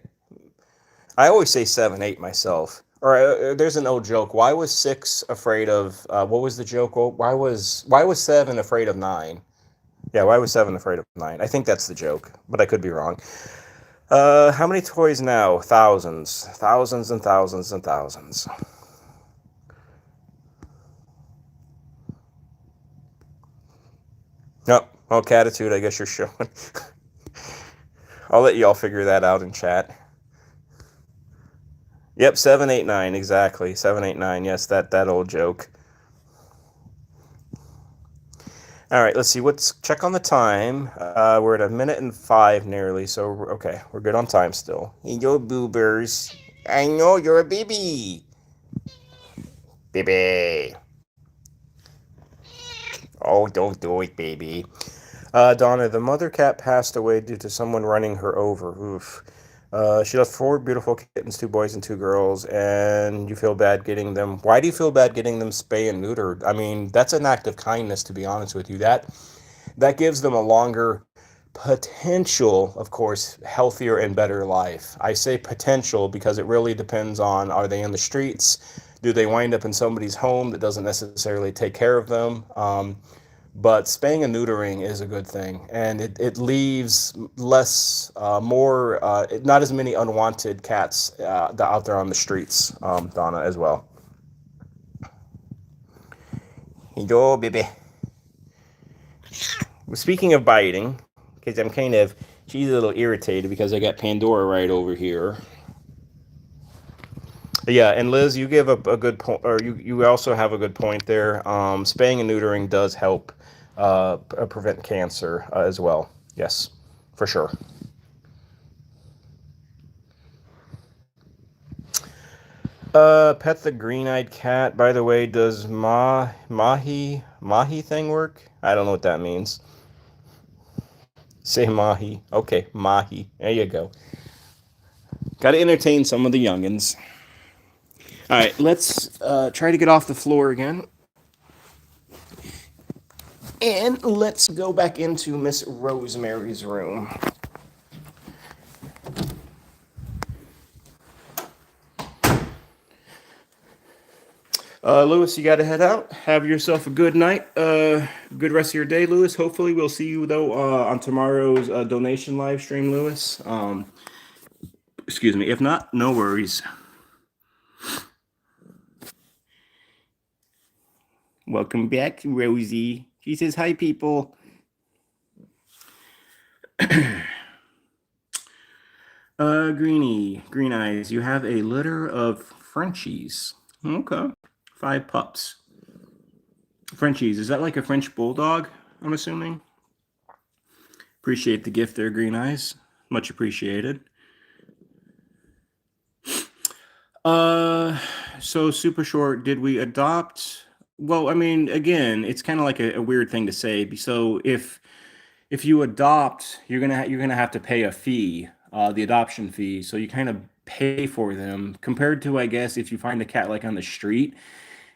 Speaker 3: I always say 7'8" myself. Or there's an old joke. Why was 6 afraid of? What was the joke? Why was 7 afraid of 9? Yeah, why was 7 afraid of 9? I think that's the joke, but I could be wrong. How many toys now? Thousands, thousands, and thousands and thousands. No, well, Catitude, I guess you're showing. I'll let y'all figure that out in chat. Yep, 789, exactly. 789, yes, that old joke. All right, let's see. Check on the time. We're at 1:05 nearly, so okay, we're good on time still. Yo, boobers. I know you're a baby. Baby. Oh, don't do it, baby. Donna, the mother cat passed away due to someone running her over. Oof. She left 4 beautiful kittens, 2 boys and 2 girls, and you feel bad getting them. Why do you feel bad getting them spay and neutered? I mean, that's an act of kindness, to be honest with you. That gives them a longer potential, of course, healthier and better life. I say potential because it really depends on, are they in the streets? Do they wind up in somebody's home that doesn't necessarily take care of them? But spaying and neutering is a good thing, and it leaves not as many unwanted cats out there on the streets, Donna, as well. Yo, baby. Speaking of biting, because she's a little irritated because I got Pandora right over here. Yeah, and Liz, you give a good point, or you also have a good point there. Spaying and neutering does help prevent cancer as well. Yes, for sure. Pet the green-eyed cat. By the way, does mahi thing work? I don't know what that means. Say mahi. Okay, mahi. There you go. Got to entertain some of the youngins. All right, let's try to get off the floor again. And let's go back into Miss Rosemary's room. Lewis, you got to head out. Have yourself a good night. Good rest of your day, Lewis. Hopefully, we'll see you though on tomorrow's donation live stream, Lewis. Excuse me. If not, no worries. Welcome back, Rosie. She says hi, people. Green Eyes, you have a litter of Frenchies. Okay. 5 pups. Frenchies, is that like a French bulldog, I'm assuming? Appreciate the gift there, Green Eyes. Much appreciated. So super short, did we adopt? Well, I mean, again, it's kind of like a weird thing to say. So if you adopt, you're gonna have to pay a fee, the adoption fee. So you kind of pay for them compared to, I guess, if you find a cat like on the street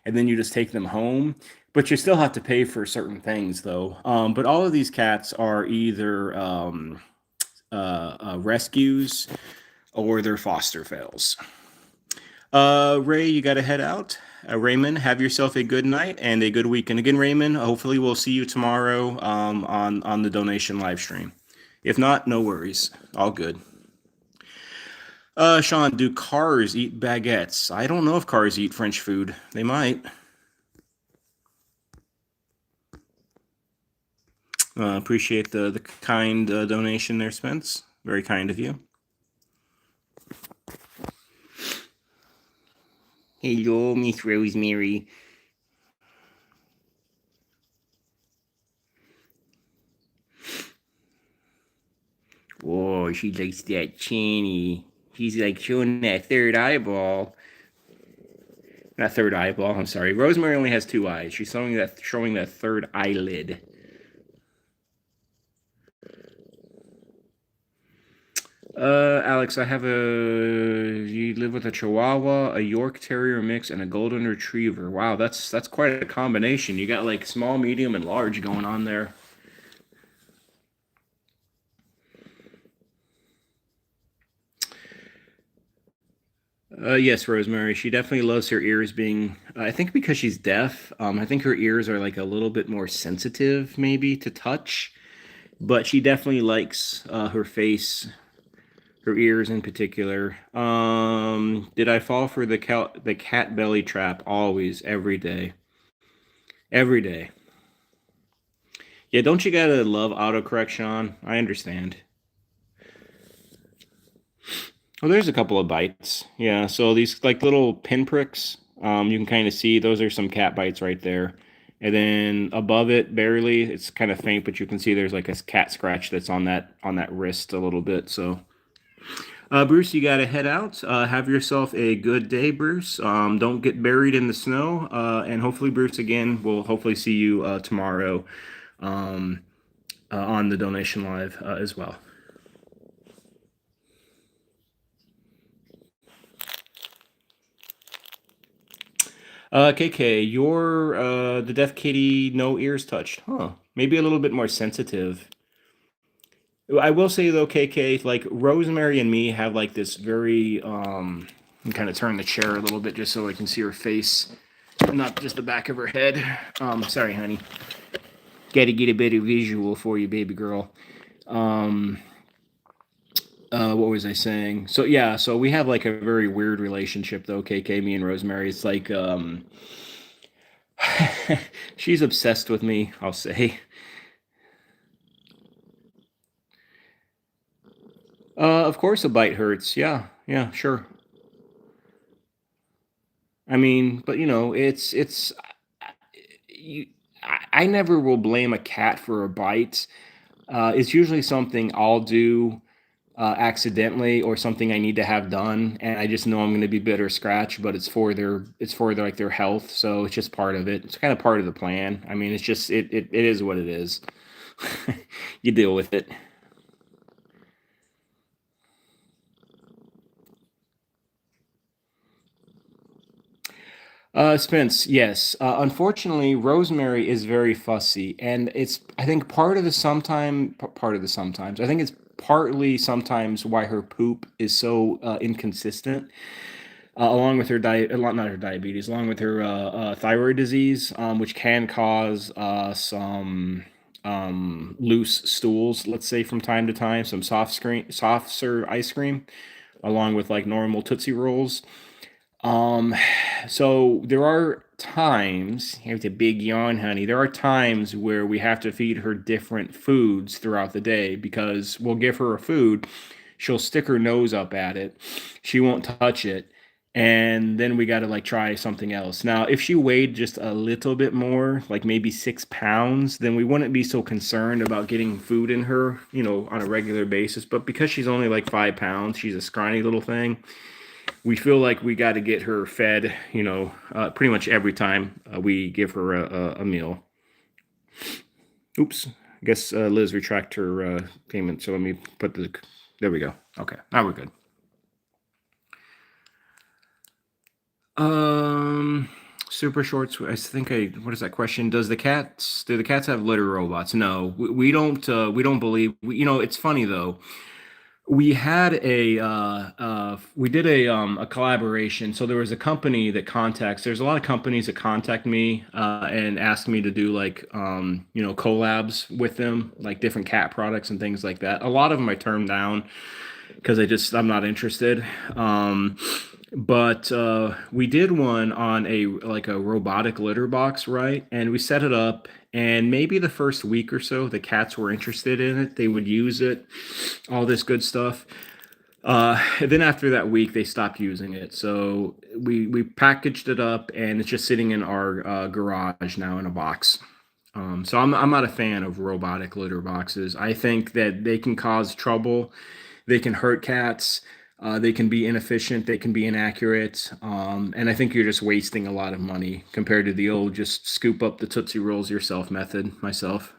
Speaker 3: and then you just take them home. But you still have to pay for certain things, though. But all of these cats are either rescues or they're foster fails. Ray, you got to head out. Raymond, have yourself a good night and a good week. And again, Raymond, hopefully we'll see you tomorrow on the donation live stream. If not, no worries. All good. Sean, do cars eat baguettes? I don't know if cars eat French food. They might. Appreciate the kind donation there, Spence. Very kind of you. Hello, Miss Rosemary. Whoa, she likes that chinny. She's like showing that third eyeball. Not third eyeball, I'm sorry. Rosemary only has 2 eyes. She's showing that third eyelid. Alex, you live with a Chihuahua, a York Terrier mix, and a Golden Retriever. Wow, that's quite a combination. You got like small, medium, and large going on there. Yes, Rosemary. She definitely loves her ears being. I think because she's deaf. I think her ears are like a little bit more sensitive, maybe to touch. But she definitely likes her face, her ears in particular. Did I fall for the cat belly trap? Always, every day, every day. Yeah, don't you gotta love autocorrect, Sean? I understand. Oh, there's a couple of bites. Yeah, so these like little pinpricks, you can kind of see those are some cat bites right there. And then above it, barely, it's kind of faint, but you can see there's like a cat scratch that's on that wrist a little bit. So, Bruce, you got to head out. Have yourself a good day, Bruce. Don't get buried in the snow. And hopefully, Bruce, again, we'll hopefully see you tomorrow on the donation live as well. KK, you're the deaf kitty, no ears touched, huh? Maybe a little bit more sensitive. I will say though, KK, like Rosemary and me have like this very kind of turn the chair a little bit just so I can see her face, not just the back of her head. Sorry, honey. Got to get a better visual for you, baby girl. What was I saying? So yeah, so we have like a very weird relationship though, KK, me and Rosemary. It's like she's obsessed with me, I'll say. Of course, a bite hurts. Yeah, yeah, sure. I mean, but it's you. I never will blame a cat for a bite. It's usually something I'll do accidentally or something I need to have done, and I just know I'm going to be bit or scratch. But it's for their like their health, so it's just part of it. It's kind of part of the plan. I mean, it's just it is what it is. You deal with it. Spence, yes. Unfortunately, Rosemary is very fussy, and it's I think part of the sometimes. I think it's partly sometimes why her poop is so inconsistent, along with her not her diabetes, along with her thyroid disease, which can cause some loose stools, let's say from time to time, some soft serve ice cream, along with like normal Tootsie Rolls. Um, so there are times, here's a big yawn, honey. There are times where we have to feed her different foods throughout the day because we'll give her a food, she'll stick her nose up at it, she won't touch it, and then we got to like try something else. Now, if she weighed just a little bit more, like maybe 6 pounds, then we wouldn't be so concerned about getting food in her, on a regular basis. But because she's only like 5 pounds, she's a scrawny little thing, we feel like we got to get her fed, pretty much every time we give her a meal. Oops. I guess Liz retract her payment. So let me put the. There we go. Okay. Now we're good. Um, Super shorts. I think I. What is that question? Do the cats have litter robots? No, we don't. We don't believe. It's funny though. We did a collaboration. So there was a company that contacts there's a lot of companies that contact me and ask me to do like collabs with them, like different cat products and things like that. A lot of them I turn down because I'm not interested. um but we did one on a robotic litter box, right? And we set it up, and maybe the first week or so the cats were interested in it, they would use it, all this good stuff. Then after that week, they stopped using it. So we packaged it up, and it's just sitting in our garage now in a box. So I'm not a fan of robotic litter boxes. I think that they can cause trouble. They can hurt cats. They can be inefficient. They can be inaccurate. And I think you're just wasting a lot of money compared to the old just scoop up the Tootsie Rolls yourself method myself.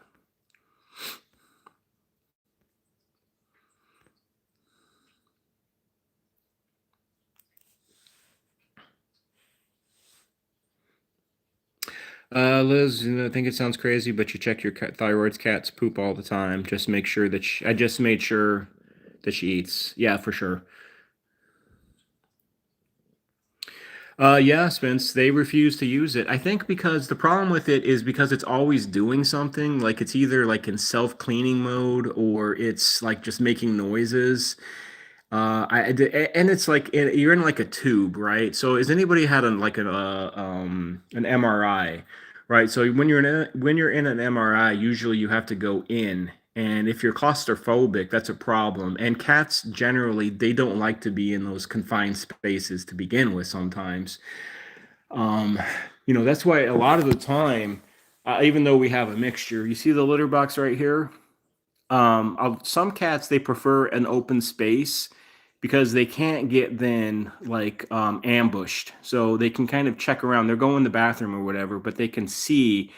Speaker 3: Liz, I think it sounds crazy, but you check your thyroid's cat's poop all the time. Just make sure I just made sure that she eats. Yeah, for sure. Yeah, Spence, they refuse to use it. I think because the problem with it is because it's always doing something. Like it's either like in self-cleaning mode or it's like just making noises. And it's like you're in like a tube, right? So has anybody had an MRI, right? So when you're in an MRI, usually you have to go in, and if you're claustrophobic, that's a problem. And cats generally they don't like to be in those confined spaces to begin with. Sometimes, um, that's why a lot of the time, even though we have a mixture, you see the litter box right here. Some cats they prefer an open space because they can't get then like ambushed. So they can kind of check around. They're going to the bathroom or whatever, but they can see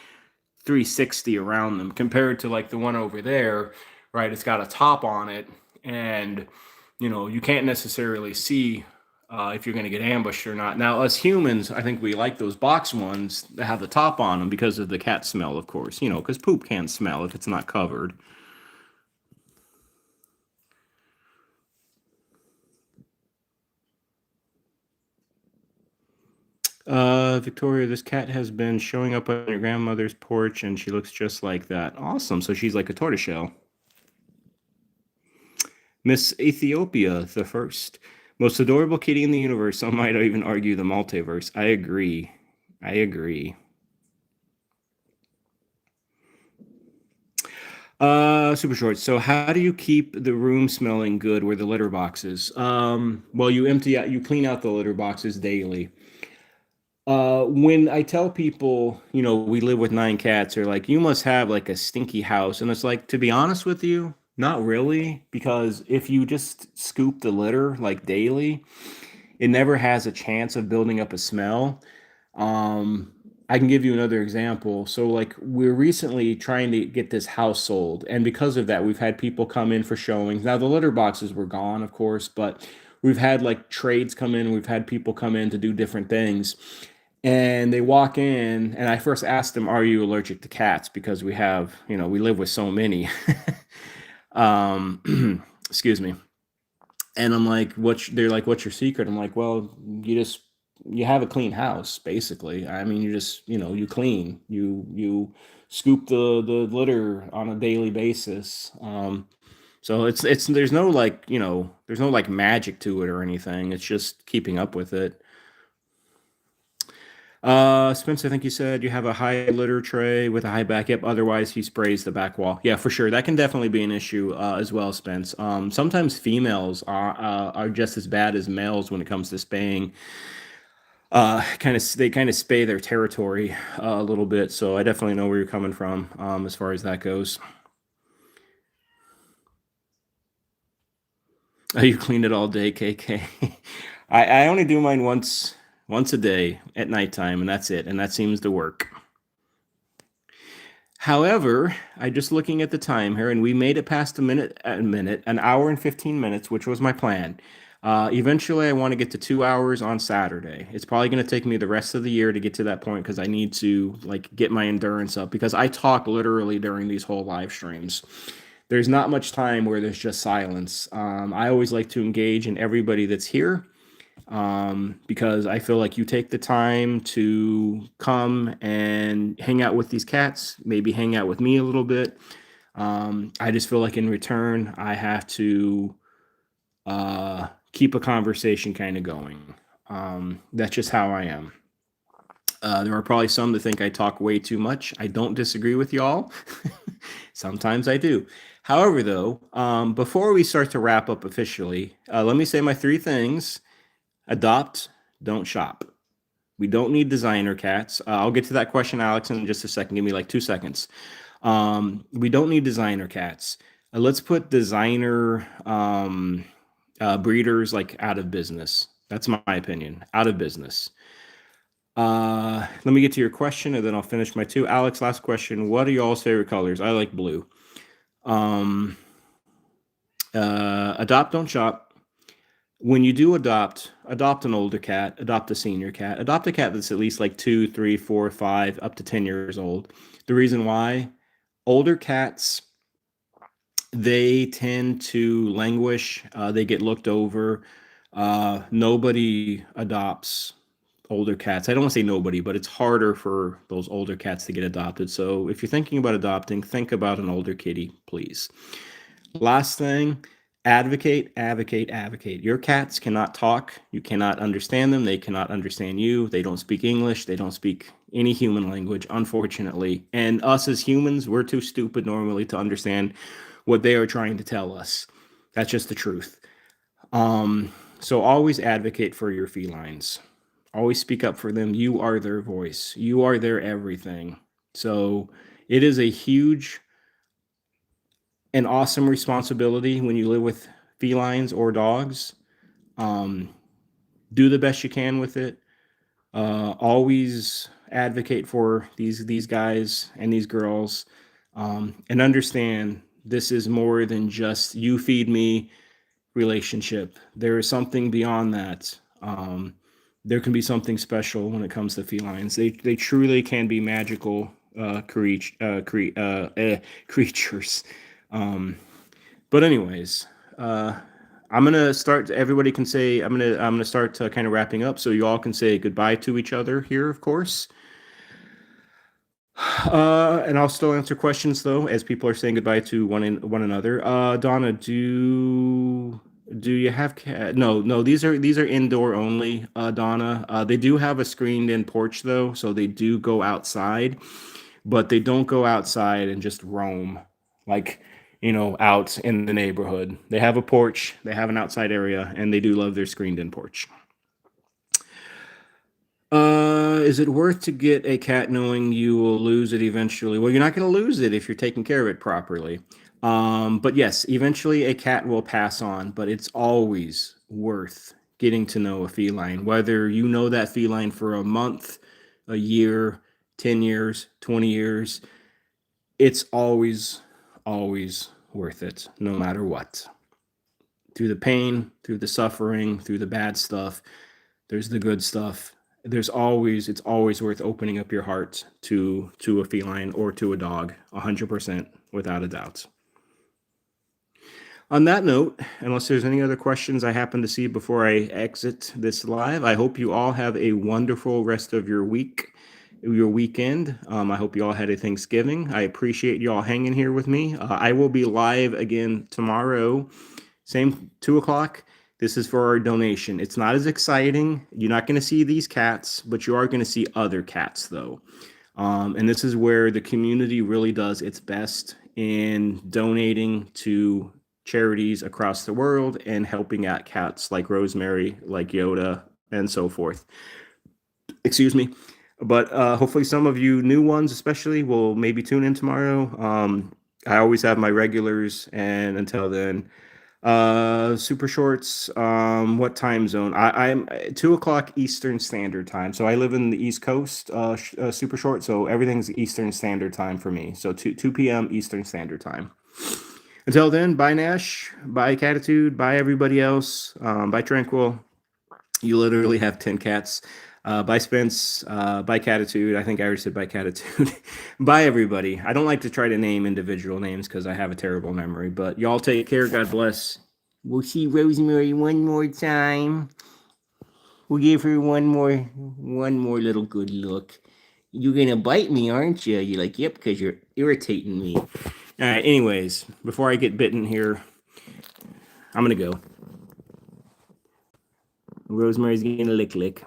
Speaker 3: 360 around them compared to like the one over there, right? It's got a top on it, and you can't necessarily see if you're going to get ambushed or not. Now, us humans, I think we like those box ones that have the top on them because of the cat smell, of course. Because poop can't smell if it's not covered. Victoria, this cat has been showing up on your grandmother's porch and she looks just like that. Awesome. So she's like a tortoiseshell. Miss Ethiopia the first. Most adorable kitty in the universe. Some might even argue the multiverse. I agree. I agree. Super short. So how do you keep the room smelling good where the litter boxes? Well, you clean out the litter boxes daily. When I tell people, we live with 9 cats, they're like, you must have like a stinky house. And it's like, to be honest with you, not really, because if you just scoop the litter like daily, it never has a chance of building up a smell. Um, I can give you another example. So, like, we're recently trying to get this house sold, and because of that, we've had people come in for showings. Now, the litter boxes were gone, of course, but we've had like trades come in. We've had people come in to do different things, and they walk in, and I first asked them, "Are you allergic to cats?" Because we live with so many. Excuse me. And I'm like, they're like, what's your secret? I'm like, well, you have a clean house, basically. I mean, you just, you clean, you scoop the litter on a daily basis. So there's no like magic to it or anything. It's just keeping up with it. Spence, I think you said you have a high litter tray with a high back. Yep. Otherwise, he sprays the back wall. Yeah, for sure. That can definitely be an issue as well, Spence. Sometimes females are just as bad as males when it comes to spaying. They kind of spay their territory a little bit. So I definitely know where you're coming from as far as that goes. Oh, you clean it all day, KK. I only do mine once a day at nighttime, and that's it. And that seems to work. However, I just looking at the time here, and we made it past an hour and 15 minutes, which was my plan. Eventually, I want to get to 2 hours on Saturday. It's probably going to take me the rest of the year to get to that point because I need to like get my endurance up because I talk literally during these whole live streams. There's not much time where there's just silence. I always like to engage in everybody that's here because I feel like you take the time to come and hang out with these cats, maybe hang out with me a little bit. I just feel like in return, I have to keep a conversation kind of going. That's just how I am. There are probably some that think I talk way too much. I don't disagree with y'all. Sometimes I do. However, though, before we start to wrap up officially, let me say my 3 things. Adopt, don't shop. We don't need designer cats. I'll get to that question, Alex, in just a second. Give me like 2 seconds. We don't need designer cats. Let's put designer breeders like out of business. That's my opinion. Out of business. Let me get to your question and then I'll finish my 2. Alex, last question. What are y'all's favorite colors? I like blue. Um, Adopt, don't shop. When you do adopt an older cat, adopt a senior cat, adopt a cat that's at least like 2, 3, 4, 5, up to 10 years old. The reason why older cats, they tend to languish, they get looked over. Nobody adopts older cats. I don't want to say nobody, but it's harder for those older cats to get adopted. So if you're thinking about adopting, think about an older kitty, please. Last thing, advocate, advocate, advocate. Your cats cannot talk. You cannot understand them. They cannot understand you. They don't speak English. They don't speak any human language, unfortunately. And us as humans, we're too stupid normally to understand what they are trying to tell us. That's just the truth. So always advocate for your felines. Always speak up for them. You are their voice. You are their everything. So it is a huge and awesome responsibility when you live with felines or dogs. Um, do the best you can with it. Always advocate for these guys and these girls, and understand this is more than just you feed me relationship. There is something beyond that. There can be something special when it comes to felines. They truly can be magical creatures. Um, but anyways, I'm gonna start. Everybody can say I'm gonna start kind of wrapping up, so you all can say goodbye to each other here, of course. And I'll still answer questions though, as people are saying goodbye to one another. Donna, do you have cat? No, no. These are indoor only. Donna. They do have a screened-in porch though, so they do go outside, but they don't go outside and just roam. like, out in the neighborhood. They have a porch, they have an outside area, and they do love their screened-in porch. Is it worth to get a cat knowing you will lose it eventually? Well, you're not going to lose it if you're taking care of it properly. But yes, eventually a cat will pass on, but it's always worth getting to know a feline, whether you know that feline for a month, a year, 10 years, 20 years. It's always, always worth it, no matter what. Through the pain, through the suffering, through the bad stuff, there's the good stuff. It's always worth opening up your heart to a feline or to a dog, 100%, without a doubt. On that note, unless there's any other questions I happen to see before I exit this live, I hope you all have a wonderful rest of your week, your weekend. I hope you all had a Thanksgiving. I appreciate you all hanging here with me. I will be live again tomorrow, same 2 o'clock. This is for our donation. It's not as exciting. You're not going to see these cats, but you are going to see other cats, though. And this is where the community really does its best in donating to charities across the world and helping out cats like Rosemary, like Yoda, and so forth. Excuse me. But hopefully some of you new ones especially will maybe tune in tomorrow. I always have my regulars, and until then, super shorts. What time zone? I'm 2 o'clock Eastern Standard Time. So I live in the East Coast, super short. So everything's Eastern Standard Time for me. So 2 p.m. Eastern Standard Time. Until then, bye Nash, bye Catitude, bye everybody else, bye Tranquil. You literally have 10 cats. Bye Spence, bye Catitude. I think I already said bye Catitude. Bye everybody. I don't like to try to name individual names because I have a terrible memory, but y'all take care. God bless. We'll see Rosemary one more time. We'll give her one more little good look. You're gonna bite me, aren't you? You're like, yep, because you're irritating me. All right, anyways, before I get bitten here, I'm gonna go. Rosemary's gonna lick.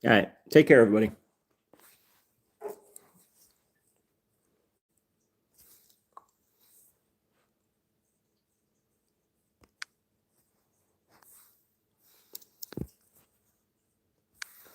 Speaker 3: All right, take care, everybody.